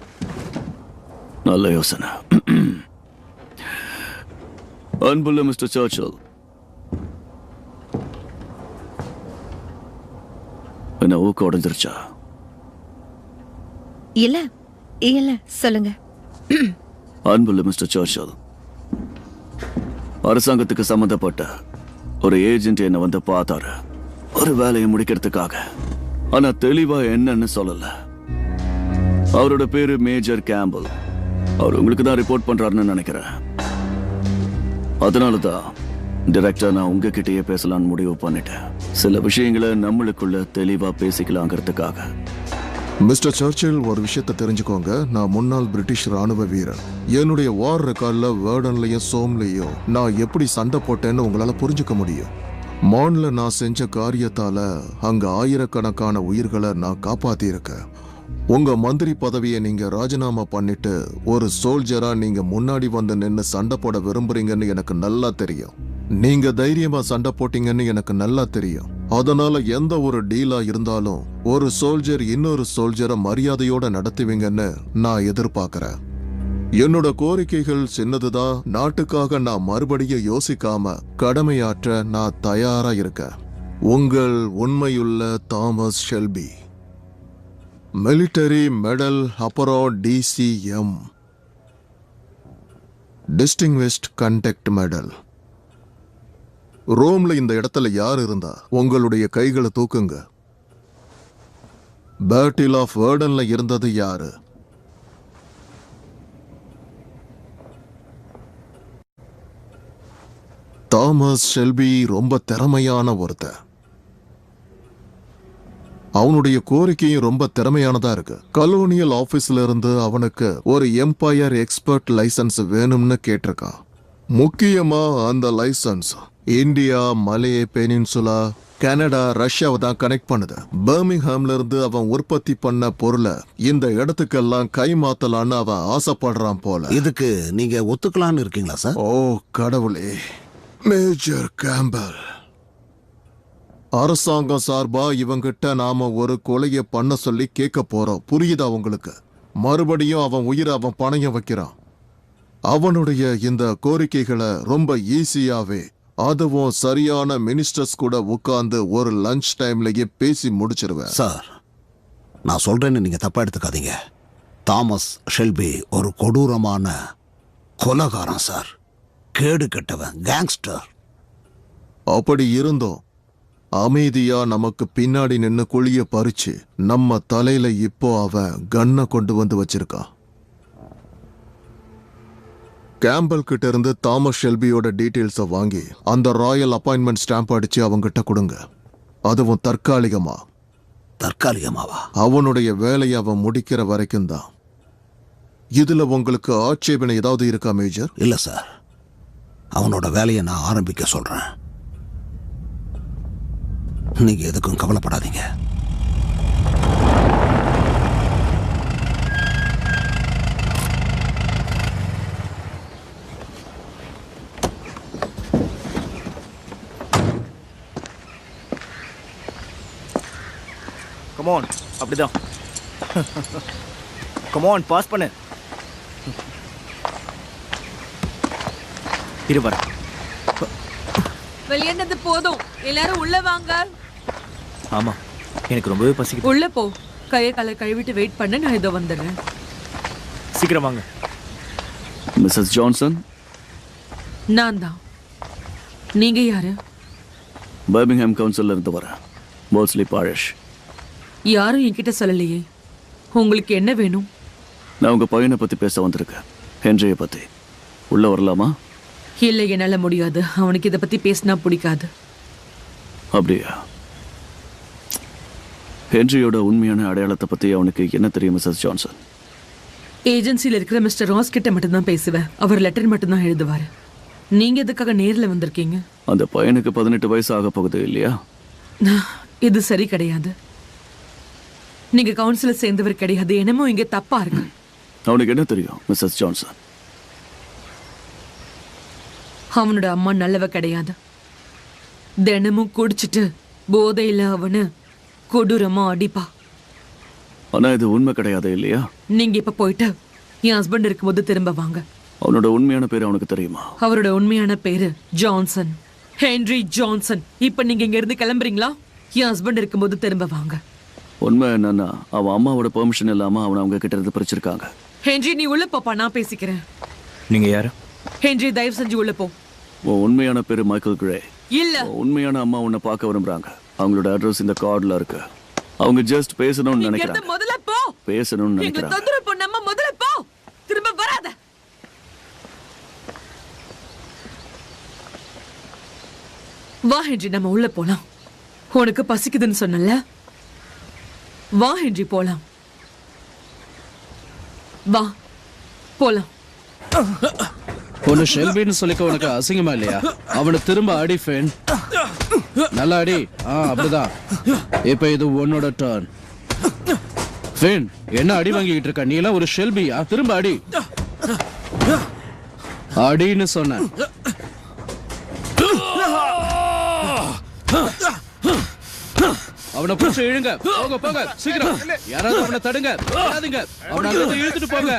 நல்ல யோசனை. அன்புள்ள மிஸ்டர் சர்ச்சில், என்ன ஊக்க உடஞ்சிருச்சா? இல்ல இல்ல, சொல்லுங்க. அன்புள்ள மிஸ்டர் சர்ச்சில், அரசாங்கத்துக்கு சம்பந்தப்பட்ட ஒரு ஏஜென்ட் என்ன வந்து பார்த்தாரு ஒரு வேலையை முடிக்கிறதுக்காக. ஆனா தெளிவா என்னன்னு சொல்லல. அவரோட பேரு மேஜர் கேம்பல். அவர் உங்களுக்கு தான் ரிப்போர்ட் பண்றாருன்னு நினைக்கிறேன். அதனாலதான் டைரக்டா நான் உங்ககிட்டயே பேசலான்னு முடிவு பண்ணிட்டேன். சில விஷயங்களை நம்மளுக்குள்ள தெளிவா பேசிக்கலாங்கிறதுக்காக. மிஸ்டர் சர்ச்சில், ஒரு விஷயத்தை தெரிஞ்சுக்கோங்க. நான் முன்னாள் பிரிட்டிஷ் ராணுவ வீரர். என்னுடைய வார் ரெக்கார்ட்ல வேர்டன்லயும் சோம்லயும் நான் எப்படி சண்டை போட்டேன்னு உங்களால புரிஞ்சுக்க முடியும். மான்ல நான் செஞ்ச காரியத்தால அங்க ஆயிரக்கணக்கான உயிர்களை நான் காப்பாத்தி இருக்கேன். உங்க மந்திரி பதவியை நீங்க ராஜினாமா பண்ணிட்டு ஒரு சோல்ஜரா நீங்க முன்னாடி வந்து நின்று சண்டை போட விரும்புறீங்கன்னு எனக்கு நல்லா தெரியும். நீங்க தைரியமா சண்டை போட்டீங்கன்னு எனக்கு நல்லா தெரியும். அதனால எந்த ஒரு டீலா இருந்தாலும் ஒரு சோல்ஜர் இன்னொரு சோல்ஜரை மரியாதையோட நடத்துவீங்கன்னு நான் எதிர்பார்க்கிறேன். என்னோட கோரிக்கைகள் சின்னதுதான். நாட்டுக்காக நான் மறுபடியும் யோசிக்காம கடமையாற்ற நான் தயாரா இருக்கேன். உங்கள் உண்மையுள்ள தாமஸ் ஷெல்பி. மிலிட்டரி மெடல், அப்புறம் டிசிஎம், டிஸ்டிங்விஷ்ட் கண்டக்ட் மெடல். ரோம்ல இந்த இடத்துல யார் இருந்தா உங்களுடைய கைகளை தூக்குங்க. பேட்டில் ஆஃப் வேர்டன்ல இருந்தது யாரு? தாமஸ் ஷெல்பி ரொம்ப திறமையான ஒருத்தன். அவனுடைய கோரிக்கையும் ரொம்ப திறமையானதா இருக்கு. கலோனியல் ஆபீஸ்ல இருந்து அவனுக்கு ஒரு எம்பையர் எக்ஸ்பர்ட் லைசன்ஸ் வேணும்னு கேட்டிருக்கான். முக்கியமா அந்த லைசன்ஸ் இந்தியா, மலே பெனின்சுலா, கனடா, ரஷ்யாவை தான் கனெக்ட் பண்ணுது. பர்மிங்ஹாம்ல இருந்து அவன் உற்பத்தி பண்ண பொருளை இந்த இடத்துக்கெல்லாம் கை மாத்தலான்னு அவன் ஆசைப்படுறான் போல. இதுக்கு நீங்க ஒத்துக்கலான்னு இருக்கீங்களா சார்? ஓ கடவுளே. மேஜர் கேம்பல், அரசாங்கம் சார்பா இவங்கிட்ட நாம ஒரு கொலையை பண்ண சொல்லி கேட்க போறோம். புரியுதா உங்களுக்கு? மறுபடியும் அவன் உயிரை அவன் பணையம் வைக்கிறான். அவனுடைய இந்த கோரிக்கைகளை ரொம்ப ஈஸியாவே, அதுவும் சரியான மினிஸ்டர்ஸ் கூட உட்கார்ந்து ஒரு லஞ்ச் டைம்லயே பேசி முடிச்சிருவேன். சார், நான் சொல்றேன்னு நீங்க தப்பா எடுத்துக்காதீங்க. தாமஸ் ஷெல்பி ஒரு கொடூரமான கொலைகாரன் சார். கேடு கெட்டவன், கேங்ஸ்டர். அப்படி இருந்தோம் அமைதியா நமக்கு பின்னாடி நின்னு குழிய பறிச்சு நம்ம தலையில இப்போ அவன் கன்னை கொண்டு வந்து வச்சிருக்கான். கேம்பல் கிட்ட இருந்து தாமஸ் ஷெல்பியோட டீட்டெயில்ஸை வாங்கி அந்த ராயல் அப்பாயின்மெண்ட் ஸ்டாம்ப் அடிச்சு அவங்கிட்ட கொடுங்க. அதுவும் தற்காலிகமா. தற்காலிகமாவா? அவனுடைய வேலையை அவன் முடிக்கிற வரைக்கும் தான். இதுல உங்களுக்கு ஆட்சேபனை ஏதாவது இருக்கா மேஜர்? இல்ல சார், அவனோட வேலையை நான் ஆரம்பிக்க சொல்றேன். நீங்க எதுக்கும் கவலைப்படாதீங்க. கமான், அப்படிதான். கமான், பாஸ் பண்ணு. இருவர வெளியேனது போதும், எல்லாரும் உள்ள வாங்க. ஆமா, எனக்கு ரொம்பவே பசிக்குது. உள்ள போ, கையை காலை கழுவிட்டு வெயிட் பண்ண, நான் இதோ வந்துடுறேன். சீக்கிரம் வாங்க. Mrs Johnson? நான் தான். நீங்க யாரு? பர்மிங்ஹாம் கவுன்சில்ல இருந்து வரேன். Polesley parish. யாரும் என்கிட்ட சொல்லலையே. உங்களுக்கு என்ன வேணும்? நான் உங்க பையனை பத்தி பேச வந்திருக்கேன், ஹென்ரியை பத்தி. உள்ள வரலாமா? இல்லை, என்னால முடியாது. அவனுக்கு இதை பத்தி பேசினா பிடிக்காது. அப்படியா? ஹென்ரியோட உண்மையான அடையாளத்தை பத்தி அவனுக்கு என்ன தெரியும் மிஸ்ஸஸ் ஜான்சன்? ஏஜென்சியில் இருக்கிற மிஸ்டர் ராஸ் கிட்ட மட்டும்தான் பேசுவேன். அவர் லெட்டர் மட்டும்தான் எழுதுவாரு. நீங்க எதுக்காக நேரில் வந்திருக்கீங்க? அந்த பையனுக்கு 18 வயசு ஆக போகுது இல்லையா? இது சரி கிடையாது. நீங்க கவுன்சிலர் சேர்ந்தவர் கிடையாது. என்னமோ இங்க தப்பா இருக்கு. அவனுக்கு என்ன தெரியும் மிஸ்ஸஸ் ஜான்சன்? அவனோட அம்மா நல்லவ கிடையாது. தினமும் குடிச்சிட்டு போதையில அவனு கொடூரமா அடிப்பா. ஆனா இது உண்மை கிடையாது இல்லையா? நீங்க இப்ப போயிட்டு என் ஹஸ்பண்ட் இருக்கும்போது திரும்ப வாங்க. அவனோட உண்மையான பேரு அவனுக்கு தெரியுமா? அவரோட உண்மையான பேரு ஜான்சன், ஹென்ரி ஜான்சன். இப்ப நீங்க இங்க இருந்து கிளம்புறீங்களா? என் ஹஸ்பண்ட் இருக்கும்போது திரும்ப வாங்க. உண்மை என்னன்னா, அவன் அம்மாவோட பெர்மிஷன் இல்லாம அவனை அவங்க கிட்ட இருந்து பிரிச்சிருக்காங்க. ஹென்றி, நீ உள்ள போப்பா, நான் பேசிக்கிறேன். நீங்க யாரு? ஹென்றி, தயவு செஞ்சு உள்ள போ. உன் உண்மையான பேரு மைக்கேல் கிரே. இல்ல, உண்மையான அம்மா உன்னை பார்க்க விரும்புறாங்க. அவங்களோட அட்ரஸ் இந்த கார்டுல இருக்கு. அவங்க ஜஸ்ட் பேசணும்னு நினைக்கிறாங்க. முதல்ல போ. பேசணும்னு எங்களை நினைக்கிறாங்க. தொந்தரவு பண்ணாம முதல்ல போ. திரும்ப வராத. வா ஹென்றி, நம்ம உள்ள போலாம். உனக்கு பசிக்குதுன்னு சொன்னல. வா ஹென்றி, போலாம். வா போலாம். ஒன்னு ஷெல்பின்னு சொல்லிக்க உனக்கு அசிங்கமா இல்லையா? அவனை திரும்ப அடி ஃபேன். நல்லா அடி. அப்படிதான். இப்ப இது உன்னோட டர்ன். ஃபேன், என்ன அடி வாங்கிட்டு இருக்க? நீ எல்லாம் ஒரு ஷெல்பியா? திரும்ப அடி. அடின்னு சொன்ன. அவனை புடிச்சு இழுங்க. போங்க போங்க, சீக்கிரம். யாராவது அவனை தடுங்க. வராதீங்க. அவனை அங்க இழுத்துட்டு போங்க.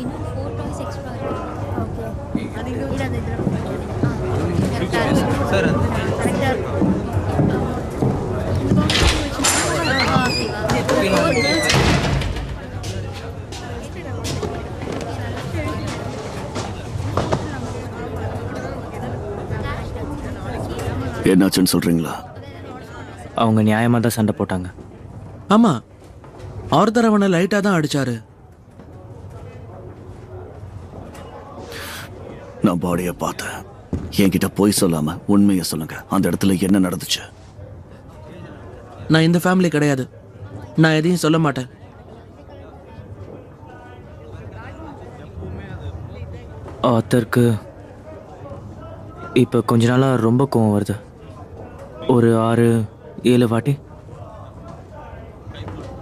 இன்னும் 4 டாய்ஸ் எக்ஸ்ட்ரா இருக்கு. ஓகே. இது அந்த இதுல கரெக்ட்டா இருக்கு. சார் கரெக்ட்டா இருக்கு. என்னாச்சுன்னு சொல்றீங்களா? அவங்க நியாயமா தான் சண்டை போட்டாங்க. ஆமா, ஆர்தர் அவனை லைட்டா தான் அடிச்சாரு. நான் பாடியை பார்த்தேன். என்கிட்ட போய் சொல்லாம உண்மையை சொல்லுங்க. அந்த இடத்துல என்ன நடந்துச்சு? நான் இந்த ஃபேமிலி கிடையாது. நான் எதையும் சொல்ல மாட்டேன். ஆத்தருக்கு இப்போ கொஞ்ச நாளாக ரொம்ப கோவம் வருது. ஒரு 6-7 வாட்டி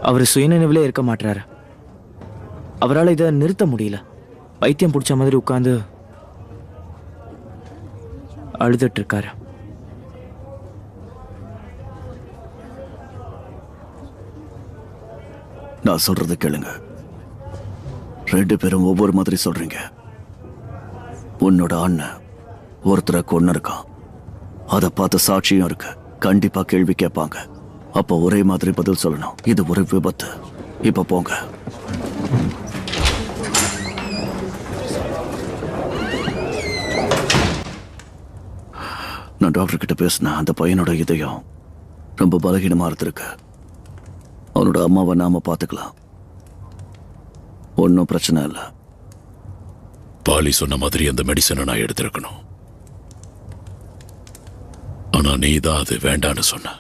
அவர் சுயநினைவிலே இருக்க மாட்டாரு. அவரால் இதை நிறுத்த முடியல. பைத்தியம் பிடிச்ச மாதிரி உட்காந்து அழுதுட்டு இருக்காரு. நான் சொல்றது கேளுங்க. 2 பேரும் ஒவ்வொரு மாதிரி சொல்றீங்க. உன்னோட அண்ணன் ஒருத்தரை கொன்னு இருக்கான். அதை பார்த்த சாட்சியும் இருக்கு. கண்டிப்பா கேள்வி கேட்பாங்க. அப்போ ஒரே மாதிரி பதில் சொல்லணும். இது ஒரு விபத்து. இப்ப போங்க. நான் டாக்டர் கிட்ட பேசினேன். அந்த பையனோட இதயம் ரொம்ப பலகீனமா இருந்திருக்கு. அவனோட அம்மாவை நாம பார்த்துக்கலாம். ஒன்றும் பிரச்சனை இல்லை. பாலி சொன்ன மாதிரி அந்த மெடிசனை நான் எடுத்திருக்கணும். ஆனா நீ தான் அது வேண்டான்னு சொன்ன.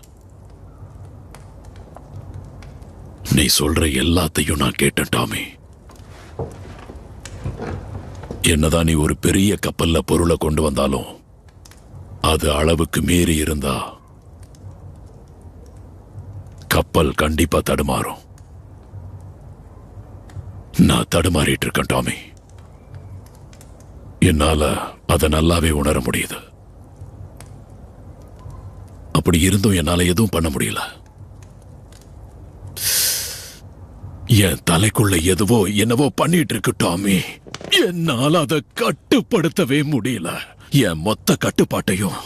நீ சொல்ற எல்லாத்தையும் நான் கேட்டேன் டாமி. என்னதான் நீ ஒரு பெரிய கப்பல்ல பொருளை கொண்டு வந்தாலும் அது அளவுக்கு மீறி இருந்தா கப்பல் கண்டிப்பா தடுமாறும். நான் தடுமாறிட்டு இருக்கேன் டாமி. என்னால அதை நல்லாவே உணர முடியுது. அப்படி இருந்தும் என்னால எதுவும் பண்ண முடியல. என் தலைக்குள்ள எதுவோ என்னவோ பண்ணிட்டு இருக்கு டாமி. என்னால அதை கட்டுப்படுத்தவே முடியல. என் மொத்த கட்டுப்பாட்டையும்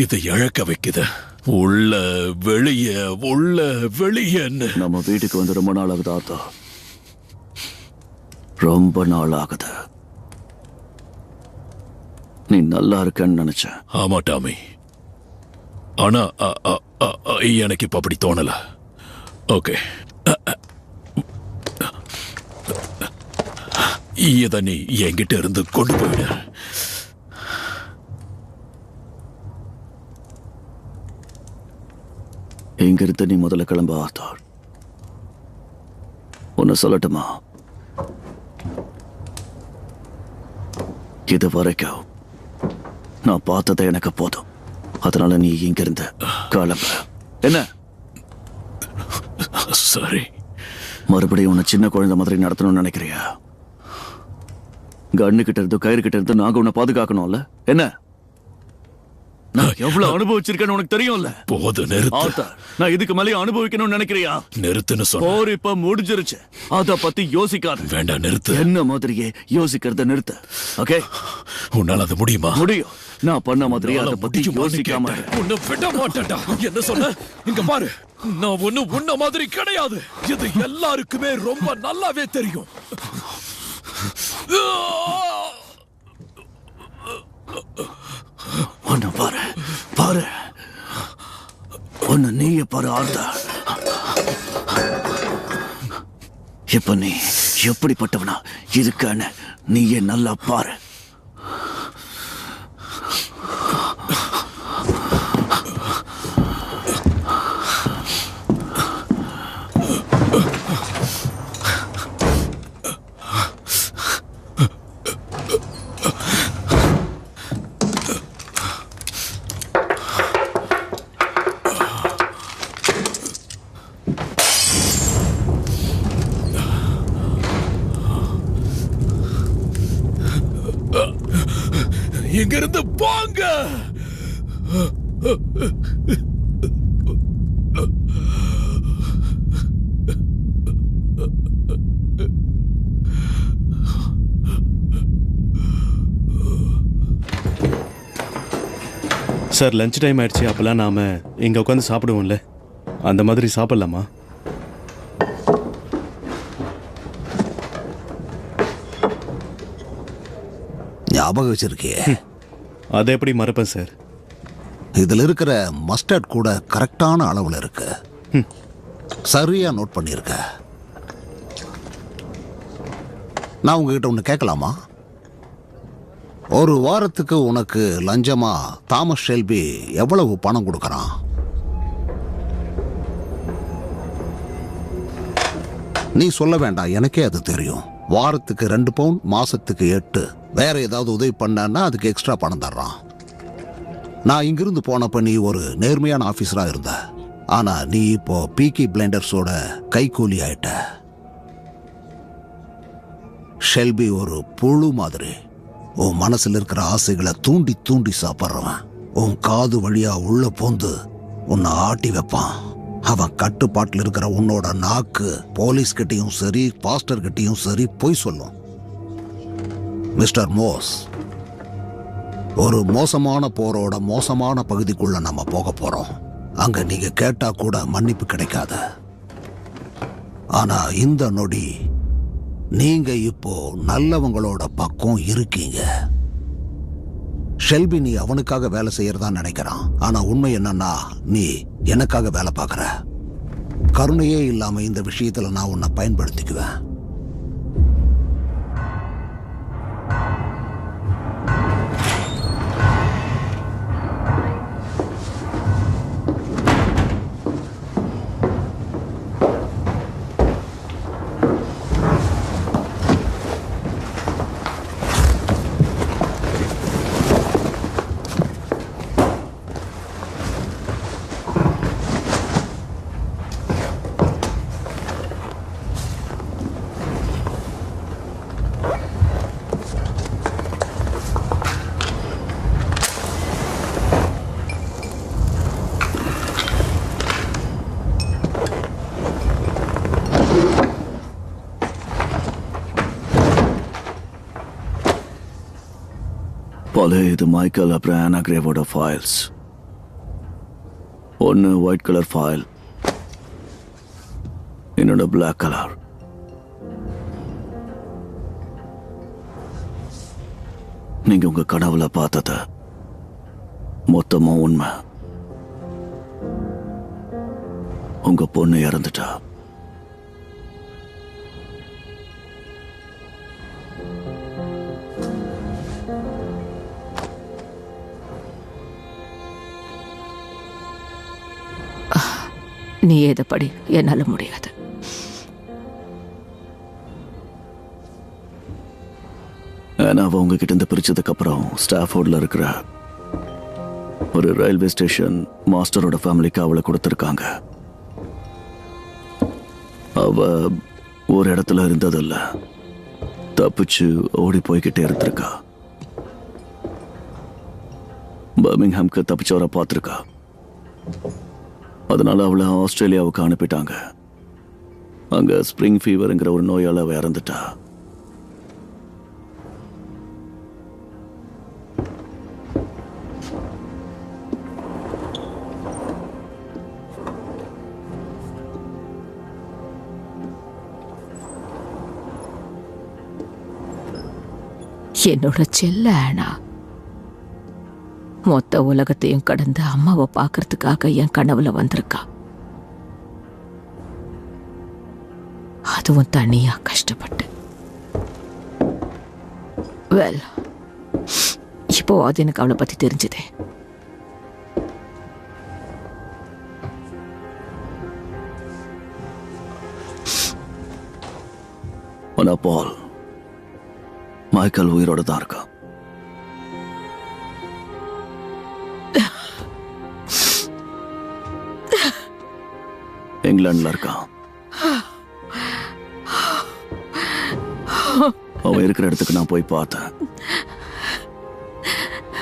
இது இழக்க வைக்குது. உள்ள வெளிய உள்ள வெளியன்னு. நம்ம வீட்டுக்கு வந்து ரொம்ப நாள் ஆகுது ஆத்தா. ரொம்ப நாள் ஆகுது. நீ நல்லா இருக்கன்னு நினைச்சேன். ஆமா டாமி. ஆனா எனக்கு இப்ப அப்படி தோணல. ஓகே, இத நீ என்கிட்ட இருந்து கொண்டு போயிடு. இங்கிருந்து நீ முதல்ல கிளம்ப ஆத்தார். ஒன்னு சொல்லட்டுமா? இது வரைக்கும் நான் பார்த்ததை எனக்கு போதும். அதனால நீ இங்கிருந்து கிளம்ப. என்ன? சரி. மறுபடியும் உன்னை சின்ன குழந்தை மாதிரி நடத்தணும்னு நினைக்கிறியா? கண்ணு கிட்ட இருந்து கயிறு கிட்ட இருந்து நாங்க உன்னை பாதுகாக்கணும்ல? என்ன? நான் எவ்வளவு அனுபவிச்சிருக்கேன்னு உனக்கு தெரியும்ல? போது நிறுத்து. நான் இதுக்கு மேலே அனுபவிக்கணும்னு நினைக்கிறியா? நிறுத்துன்னு சொன்ன. போர் இப்ப முடிஞ்சிருச்சு. அத பத்தி யோசிக்காத. வேண்டாம், நிறுத்து. என்ன மாதிரியே யோசிக்கிறத நிறுத்து. ஓகே? உன்னால அது முடியுமா? முடியும். நான் பண்ண மாதிரியே அத பத்தி யோசிக்காம உன்னை விட மாட்டேன்டா. என்ன சொன்ன? இங்க பாரு, நான் ஒண்ணு உன்ன மாதிரி கிடையாது. இது எல்லாருக்குமே ரொம்ப நல்லாவே தெரியும். ஒன்னு பாரு, பாரு. ஒன்னு நீயே பாரு ஆர்தா. இப்ப நீ எப்படிப்பட்டவனா இருக்கான்னு நீயே நல்லா பாரு. இங்கிருந்து போங்க. சார் லஞ்ச் டைம் ஆயிடுச்சு. அப்போல்லாம் நாம் இங்கே உட்காந்து சாப்பிடுவோம்ல, அந்த மாதிரி சாப்பிட்லாமா? ஞாபகம் வச்சிருக்கியே? அதை எப்படி மறப்பேன் சார்? இதில் இருக்கிற மஸ்டர்ட் கூட கரெக்டான அளவில் இருக்கு. சரியா நோட் பண்ணியிருக்க. நான் உங்ககிட்ட ஒன்று கேட்கலாமா? ஒரு வாரத்துக்கு உனக்கு லஞ்சமா தாமஸ் ஷெல்பி எவ்வளவு பணம் கொடுக்கறான்? நீ சொல்ல வேண்டாம், எனக்கே அது தெரியும். வாரத்துக்கு 2 பவுண்ட், மாசத்துக்கு 8. வேற ஏதாவது உதவி பண்ணா அதுக்கு எக்ஸ்ட்ரா பணம் தர்றான். நான் இங்கிருந்து போனப்ப நீ ஒரு நேர்மையான ஆபீசரா இருந்த. ஆனா நீ இப்போ பீக்கி பிளைண்டர்ஸோட கைக்கூலி ஆயிட்ட. ஷெல்பி ஒரு புழு மாதிரி. உன் மனசுல இருக்கிற ஆசைகளை தூண்டி தூண்டி சாப்பிட்றவன். உன் காது வழியா உள்ள போந்து உன்னை ஆட்டி வைப்பான். அவன் கட்டுப்பாட்டில் இருக்கிற உன்னோட நாக்கு போலீஸ் கிட்டையும் சரி, பாஸ்டர் கிட்டையும் சரி பொய் சொல்லும். மிஸ்டர் மோஸ், ஒரு மோசமான போரோட மோசமான பகுதிக்குள்ள நம்ம போக போறோம். அங்க நீங்க கேட்டா கூட மன்னிப்பு கிடைக்காது. ஆனா இந்த நொடி நீங்க இப்போ நல்லவங்களோட பக்கம் இருக்கீங்க. ஷெல்பி நீ அவனுக்காக வேலை செய்யறதா நினைக்கிறான். ஆனா உண்மை என்னன்னா நீ எனக்காக வேலை பார்க்கற. கருணையே இல்லாம இந்த விஷயத்துல நான் உன்னை பயன்படுத்திக்குவேன். இது மைக்கேல் அப்புறம் ஆனா கிரேவோட ஃபைல்ஸ். ஒன்று ஒயிட் கலர் ஃபைல், இன்னொன்று பிளாக் கலர். நீங்க உங்க கனவுல பார்த்தத மொத்தமா உண்மை. உங்க பொண்ணு இறந்துட்டா. நீ ஏதை படி, என்னால முடியாது. ஏன்னா அவ உங்ககிட்ட இருந்து பிரிச்சதுக்கு அப்புறம் ஸ்டாஃபோர்ட்ல இருக்கிற ஒரு ரயில்வே ஸ்டேஷன் மாஸ்டரோட ஃபேமிலிக்கு அவளை கொடுத்துருக்காங்க. அவ ஒரு இடத்துல இருந்ததில்ல, தப்பிச்சு ஓடி போய்கிட்டே இருந்திருக்கா. பர்மிங்ஹாம்க்கு தப்பிச்சவரை பார்த்துருக்கா. அதனால அவளை ஆஸ்திரேலியாவுக்கு அனுப்பிட்டாங்க. அங்க ஸ்பிரிங் ஃபீவருங்கிற ஒரு நோயால அவ இறந்துட்டா. என்னோட செல்ல ஆனா மொத்த உலகத்தையும் கடந்து அம்மாவை பார்க்கறதுக்காக என் கனவுல வந்திருக்கா. அதுவும் தனியா கஷ்டப்பட்டு. வெல், இப்போ அது எனக்கு அவளை பத்தி தெரிஞ்சதே. ஆனா பால், மைக்கேல் உயிரோட தான் இருக்கா. இங்கிலாந்துல இருக்கான். அவன் இருக்கிற இடத்துக்கு நான் போய் பார்த்தேன்.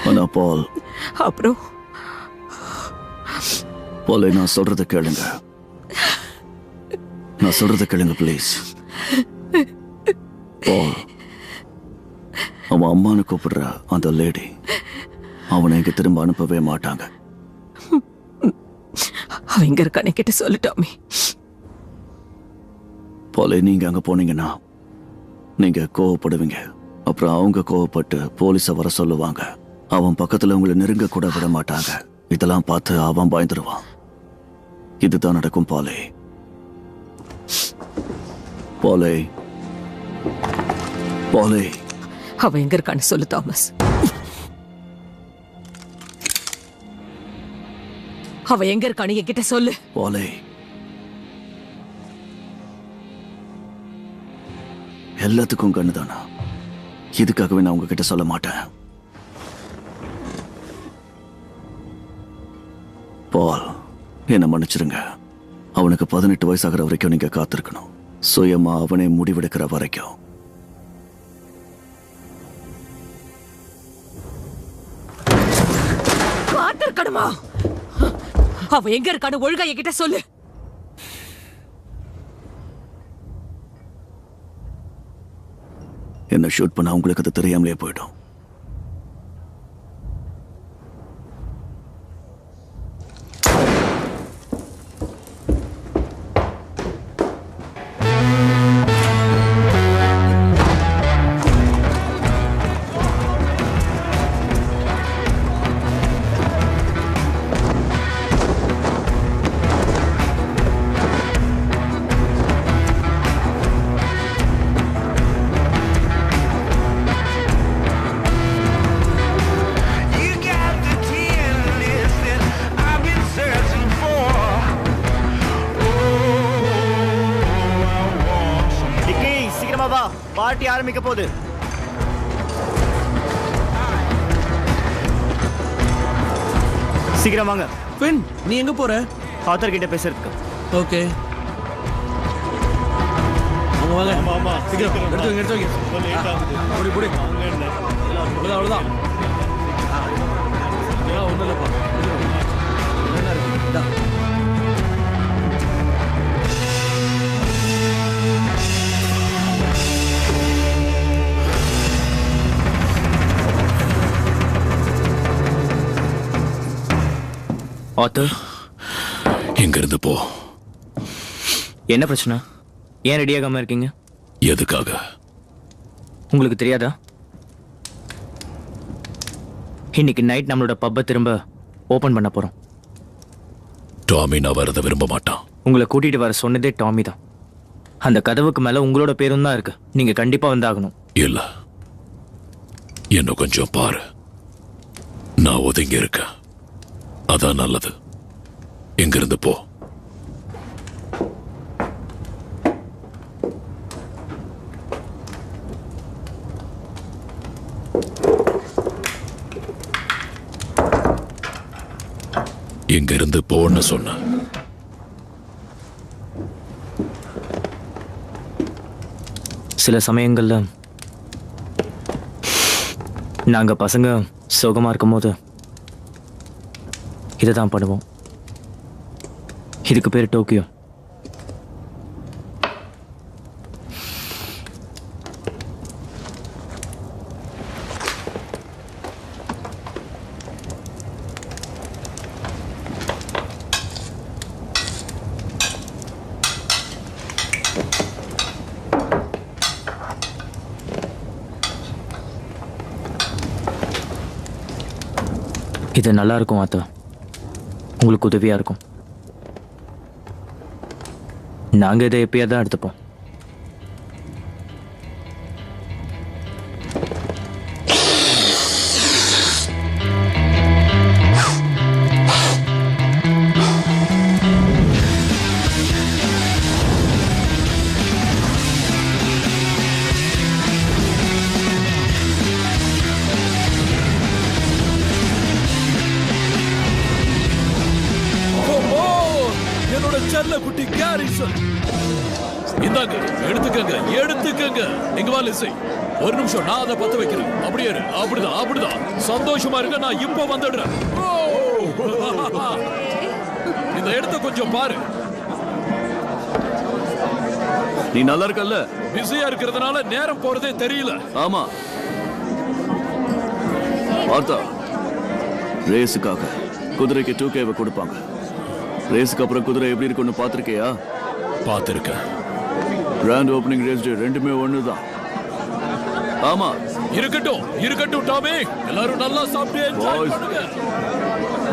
ஆனா பால், அப்புறம் பால், நான் சொல்றத கேளுங்க. நான் சொல்றத கேளுங்க ப்ளீஸ். பால், அவன் அம்மானு கூப்பிடுற அந்த லேடி அவனை இங்க திரும்ப அனுப்பவே மாட்டாங்க. அவன் எங்க இருக்கானே கிட்ட சொல்லு டாமி. போலே, நீங்க அங்க போனீங்கன்னா நீங்க கோவப்படுவீங்க. அப்புறம் அவங்க கோவப்பட்டு போலீஸை வர சொல்லுவாங்க. அவன் பக்கத்துல உங்களை நெருங்க கூட விட மாட்டாங்க. இதெல்லாம் பார்த்து அவன் பயந்துருவான். இதுதான் நடக்கும் போலே. போலே போலே அவன் எங்க இருக்கான்னு சொல்லு தாமஸ். அவன் எங்க இருக்கான்னு என்கிட்ட சொல்லு. போலே, எல்லாத்துக்கும் கண்ணுதானா? இதுக்காகவே நான் உங்ககிட்ட சொல்ல மாட்டேன். பால், என்ன மன்னிச்சிருங்க. அவனுக்கு 18 வயசாகிற வரைக்கும் நீங்க காத்திருக்கணும். சுயமா அவனே முடிவெடுக்கிற வரைக்கும். காத்திருக்கணுமா? அவன் எங்க இருக்கான்னு ஒழுங்கா என்கிட்ட சொல்லு. என்ன ஷூட் பண்ண உங்களுக்கு அது தெரியாமலே போயிடும். பார்ட்டி ஆரம்பிக்க போகுது. சீக்கிரம் வாங்க. பெண், நீ எங்க போற? ஆத்தர் கிட்ட பேசுறதுக்கு. ஓகே, வாங்க. ஆமா ஆமா, சீக்கிரம் எடுத்து வைங்க. புடி புடி, அவ்வளவுதான். ஒன்றும் இல்லைப்பா. என்ன இருக்கு? ஆத்தர், இங்க இருந்து போ. என்ன பிரச்சனை? ஏன் ரெடியாகாம இருக்கீங்க? எதுக்காக? உங்களுக்கு தெரியாதா? இன்னைக்கு நைட் நம்மளோட பப்பை திரும்ப ஓபன் பண்ண போறோம். டாமி நான் வரத விரும்ப மாட்டான். உங்களை கூட்டிட்டு வர சொன்னதே டாமி தான். அந்த கதவுக்கு மேல உங்களோட பேரும் தான் இருக்கு. நீங்க கண்டிப்பா வந்தாகணும். இல்ல, இன்னும் கொஞ்சம் பாரு. நான் ஒதுங்கி இருக்கேன். அதான் நல்லது. எங்கிருந்து போ. இங்கிருந்து போன்னு சொன்ன. சில சமயங்கள்ல நாங்க பசங்க சுகமா இருக்கும் போது இதை தான் பண்ணுவோம். இதுக்கு பேர் டோக்கியோ. இது நல்லா இருக்கும் ஆத்தா. உங்களுக்கு உதவியா இருக்கும். நாங்க இதை எப்பயாவது தான் எடுத்துப்போம். செல்ல குட்டி கேரிசன், இந்தாங்க, எடுத்துக்கங்க. எங்க வா லிசை. ஒரு நிமிஷம், நான் அதை பத்த வைக்கிறேன். அப்படியே அப்படிதான். சந்தோஷமா இருக்க, நான் இப்ப வந்துடுறேன். இந்த இடத்த கொஞ்சம் பாரு. நீ நல்லா இருக்கல்ல? பிஸியா இருக்கிறதுனால நேரம் போறதே தெரியல. ஆமா பார்த்தா, ரேஸுக்காக குதிரைக்கு 2K கொடுப்பாங்க. ரேஸுக்கு அப்புறம் குதிரை எப்படி இருக்குன்னு பார்த்திருக்கியா? பார்த்திருக்கேன். கிராண்ட் ஓப்பனிங் ரேஸ் டே ரெண்டுமே ஒண்ணுதான். ஆமா, இருக்கட்டும் இருக்கட்டும் டாமி, எல்லாரும் நல்லா சாப்பிட்டு என்ஜாய் Boys. பண்ணுங்க.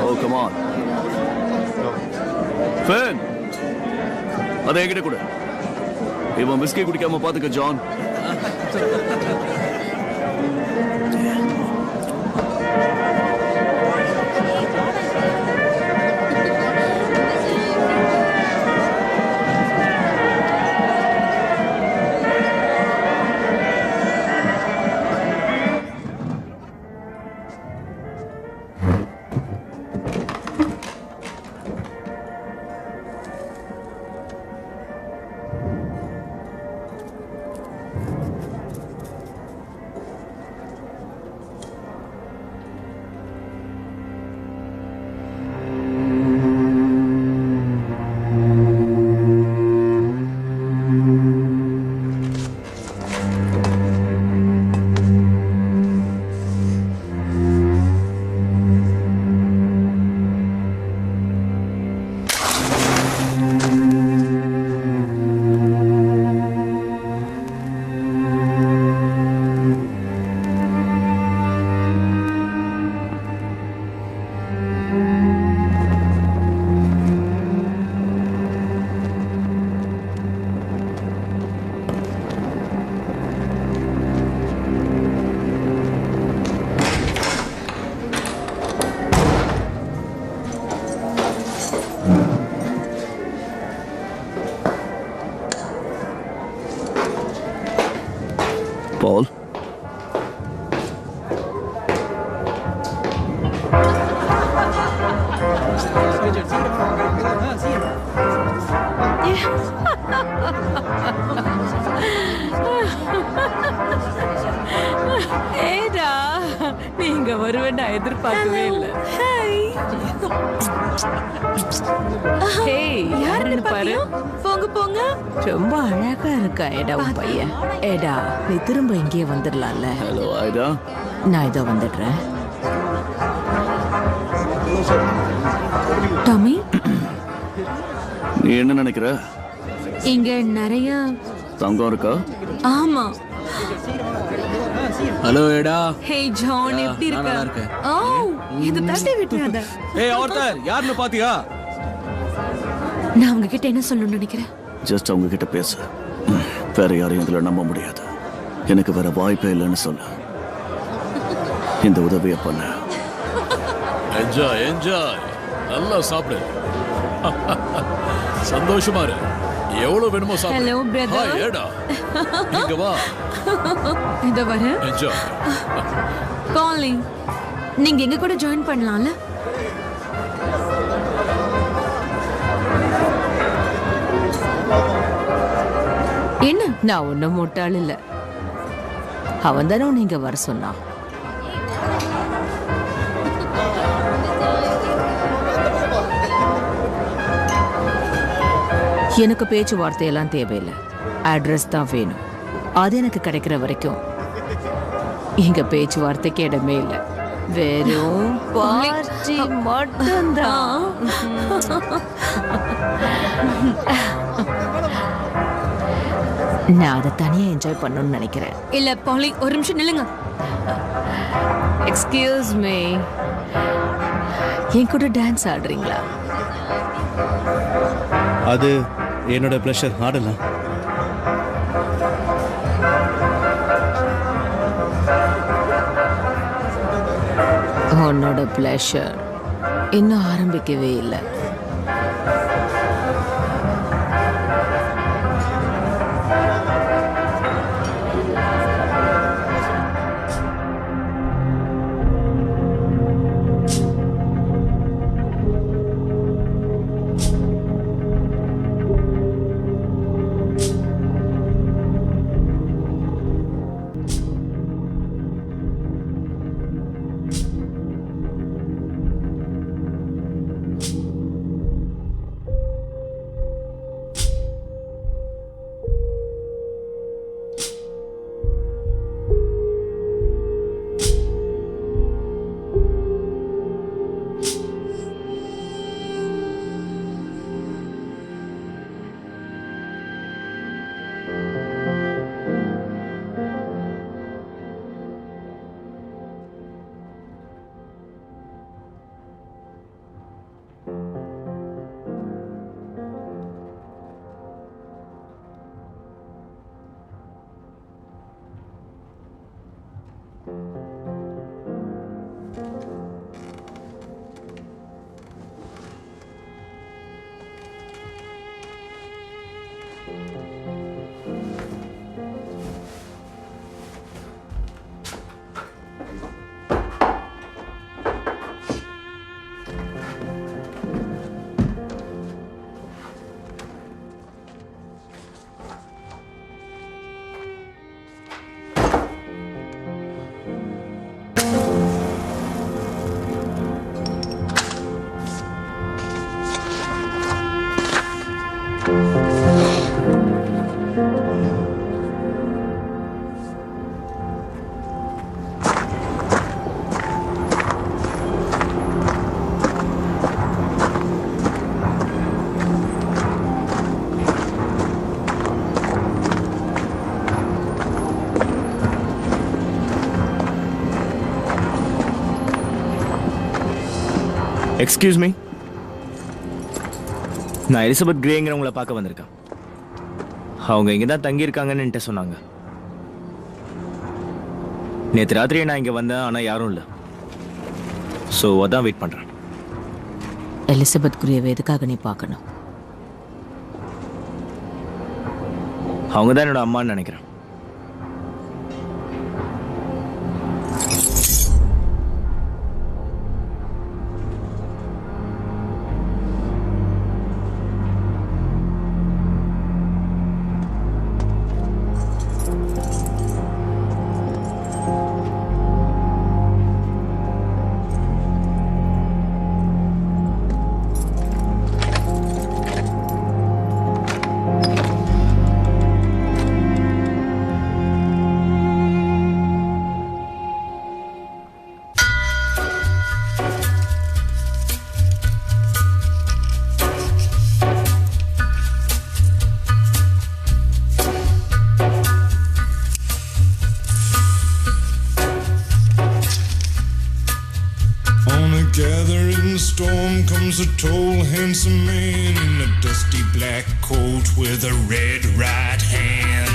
ஓ கம் ஆன் ஃபேன், அதை என்கிட்ட கொடு. இவன் விஸ்கி குடிக்காம பாத்துக்க ஜான். Paul. ஏடா, நீங்க வருவேன் நான் எதிர்பார்க்கவே இல்லை. யாருன்னு பாரு. போங்க போங்க. ரொம்ப அழகா இருக்கா ஏடா உன் பையன். ஏடா, நீ திரும்ப இங்கே வந்துடலாம்ல. ஹலோ ஐடா. நான் இதோ வந்துடுறேன். டாமி, நீ என்ன நினைக்கிற? இங்க நிறைய தங்கம் இருக்கா? ஆமா. ஹலோ ஏடா. ஹே ஜான், எப்படி இருக்க? நல்லா இருக்கேன். ஓ, இது தட்டி விட்டுறாத. ஏய் ஆர்த்தர், யாருன்னு பாத்தியா? நான் உங்ககிட்ட என்ன சொல்லணும்னு நினைக்கிறேன். ஜஸ்ட் அவங்க கிட்ட பேசு. வேற யாரையும் இதுல நம்ப முடியாது. எனக்கு வேற வாய்ப்பே இல்லைன்னு சொல்லு. இந்த உதவியை பண்ண. என்ஜாய் என்ஜாய், நல்லா சாப்பிடு. சந்தோஷமா இரு. எவ்வளவு வேணுமோ சாப்பிடு. Hello, brother. ஹாய் ஏடா, இங்க வா. இதோ வர. என்ஜாய். காலிங், நீங்க எங்க கூட ஜாயின் பண்ணலாம்ல? என்ன? நான் ஒன்னும் முட்டாள் இல்ல. அவன் தானே உன்னை இங்க வர சொன்னான். எனக்கு பேச்சுவார்த்தையெல்லாம் தேவையில்லை. அட்ரஸ் தான் வேணும். அது எனக்கு கிடைக்கிற வரைக்கும் இங்க பேச்சுவார்த்தைக்கு இடமே இல்லை. வெறும் பார்ட்டி மட்டும்தான். நான் அதை தனியா என்ஜாய் பண்ணணும்னு நினைக்கிறேன். இல்ல பாலி, ஒரு நிமிஷம் நில்லுங்க. எக்ஸ்கியூஸ் மீ, என் கூட டான்ஸ் ஆடுறீங்களா? அது என்னோட ப்ளஷர், ஆடலாம். உன்னோட பிளஷர் இன்னும் ஆரம்பிக்கவே இல்லை. எக்ஸ்கியூஸ் மீ, நான் எலிசபெத் கிரேங்கிறவங்கள பார்க்க வந்திருக்கேன். அவங்க இங்கே தான் தங்கியிருக்காங்கன்னு என்கிட்ட சொன்னாங்க. நேற்று ராத்திரியே நான் இங்கே வந்தேன், ஆனால் யாரும் இல்லை. ஸோ அதான் வெயிட் பண்ணுறேன். எலிசபெத் குரியவை எதுக்காக நீ பார்க்கணும்? அவங்க தான் என்னோட அம்மான்னு நினைக்கிறேன். Gathering storm comes a tall, handsome man in a dusty black coat with a red right hand.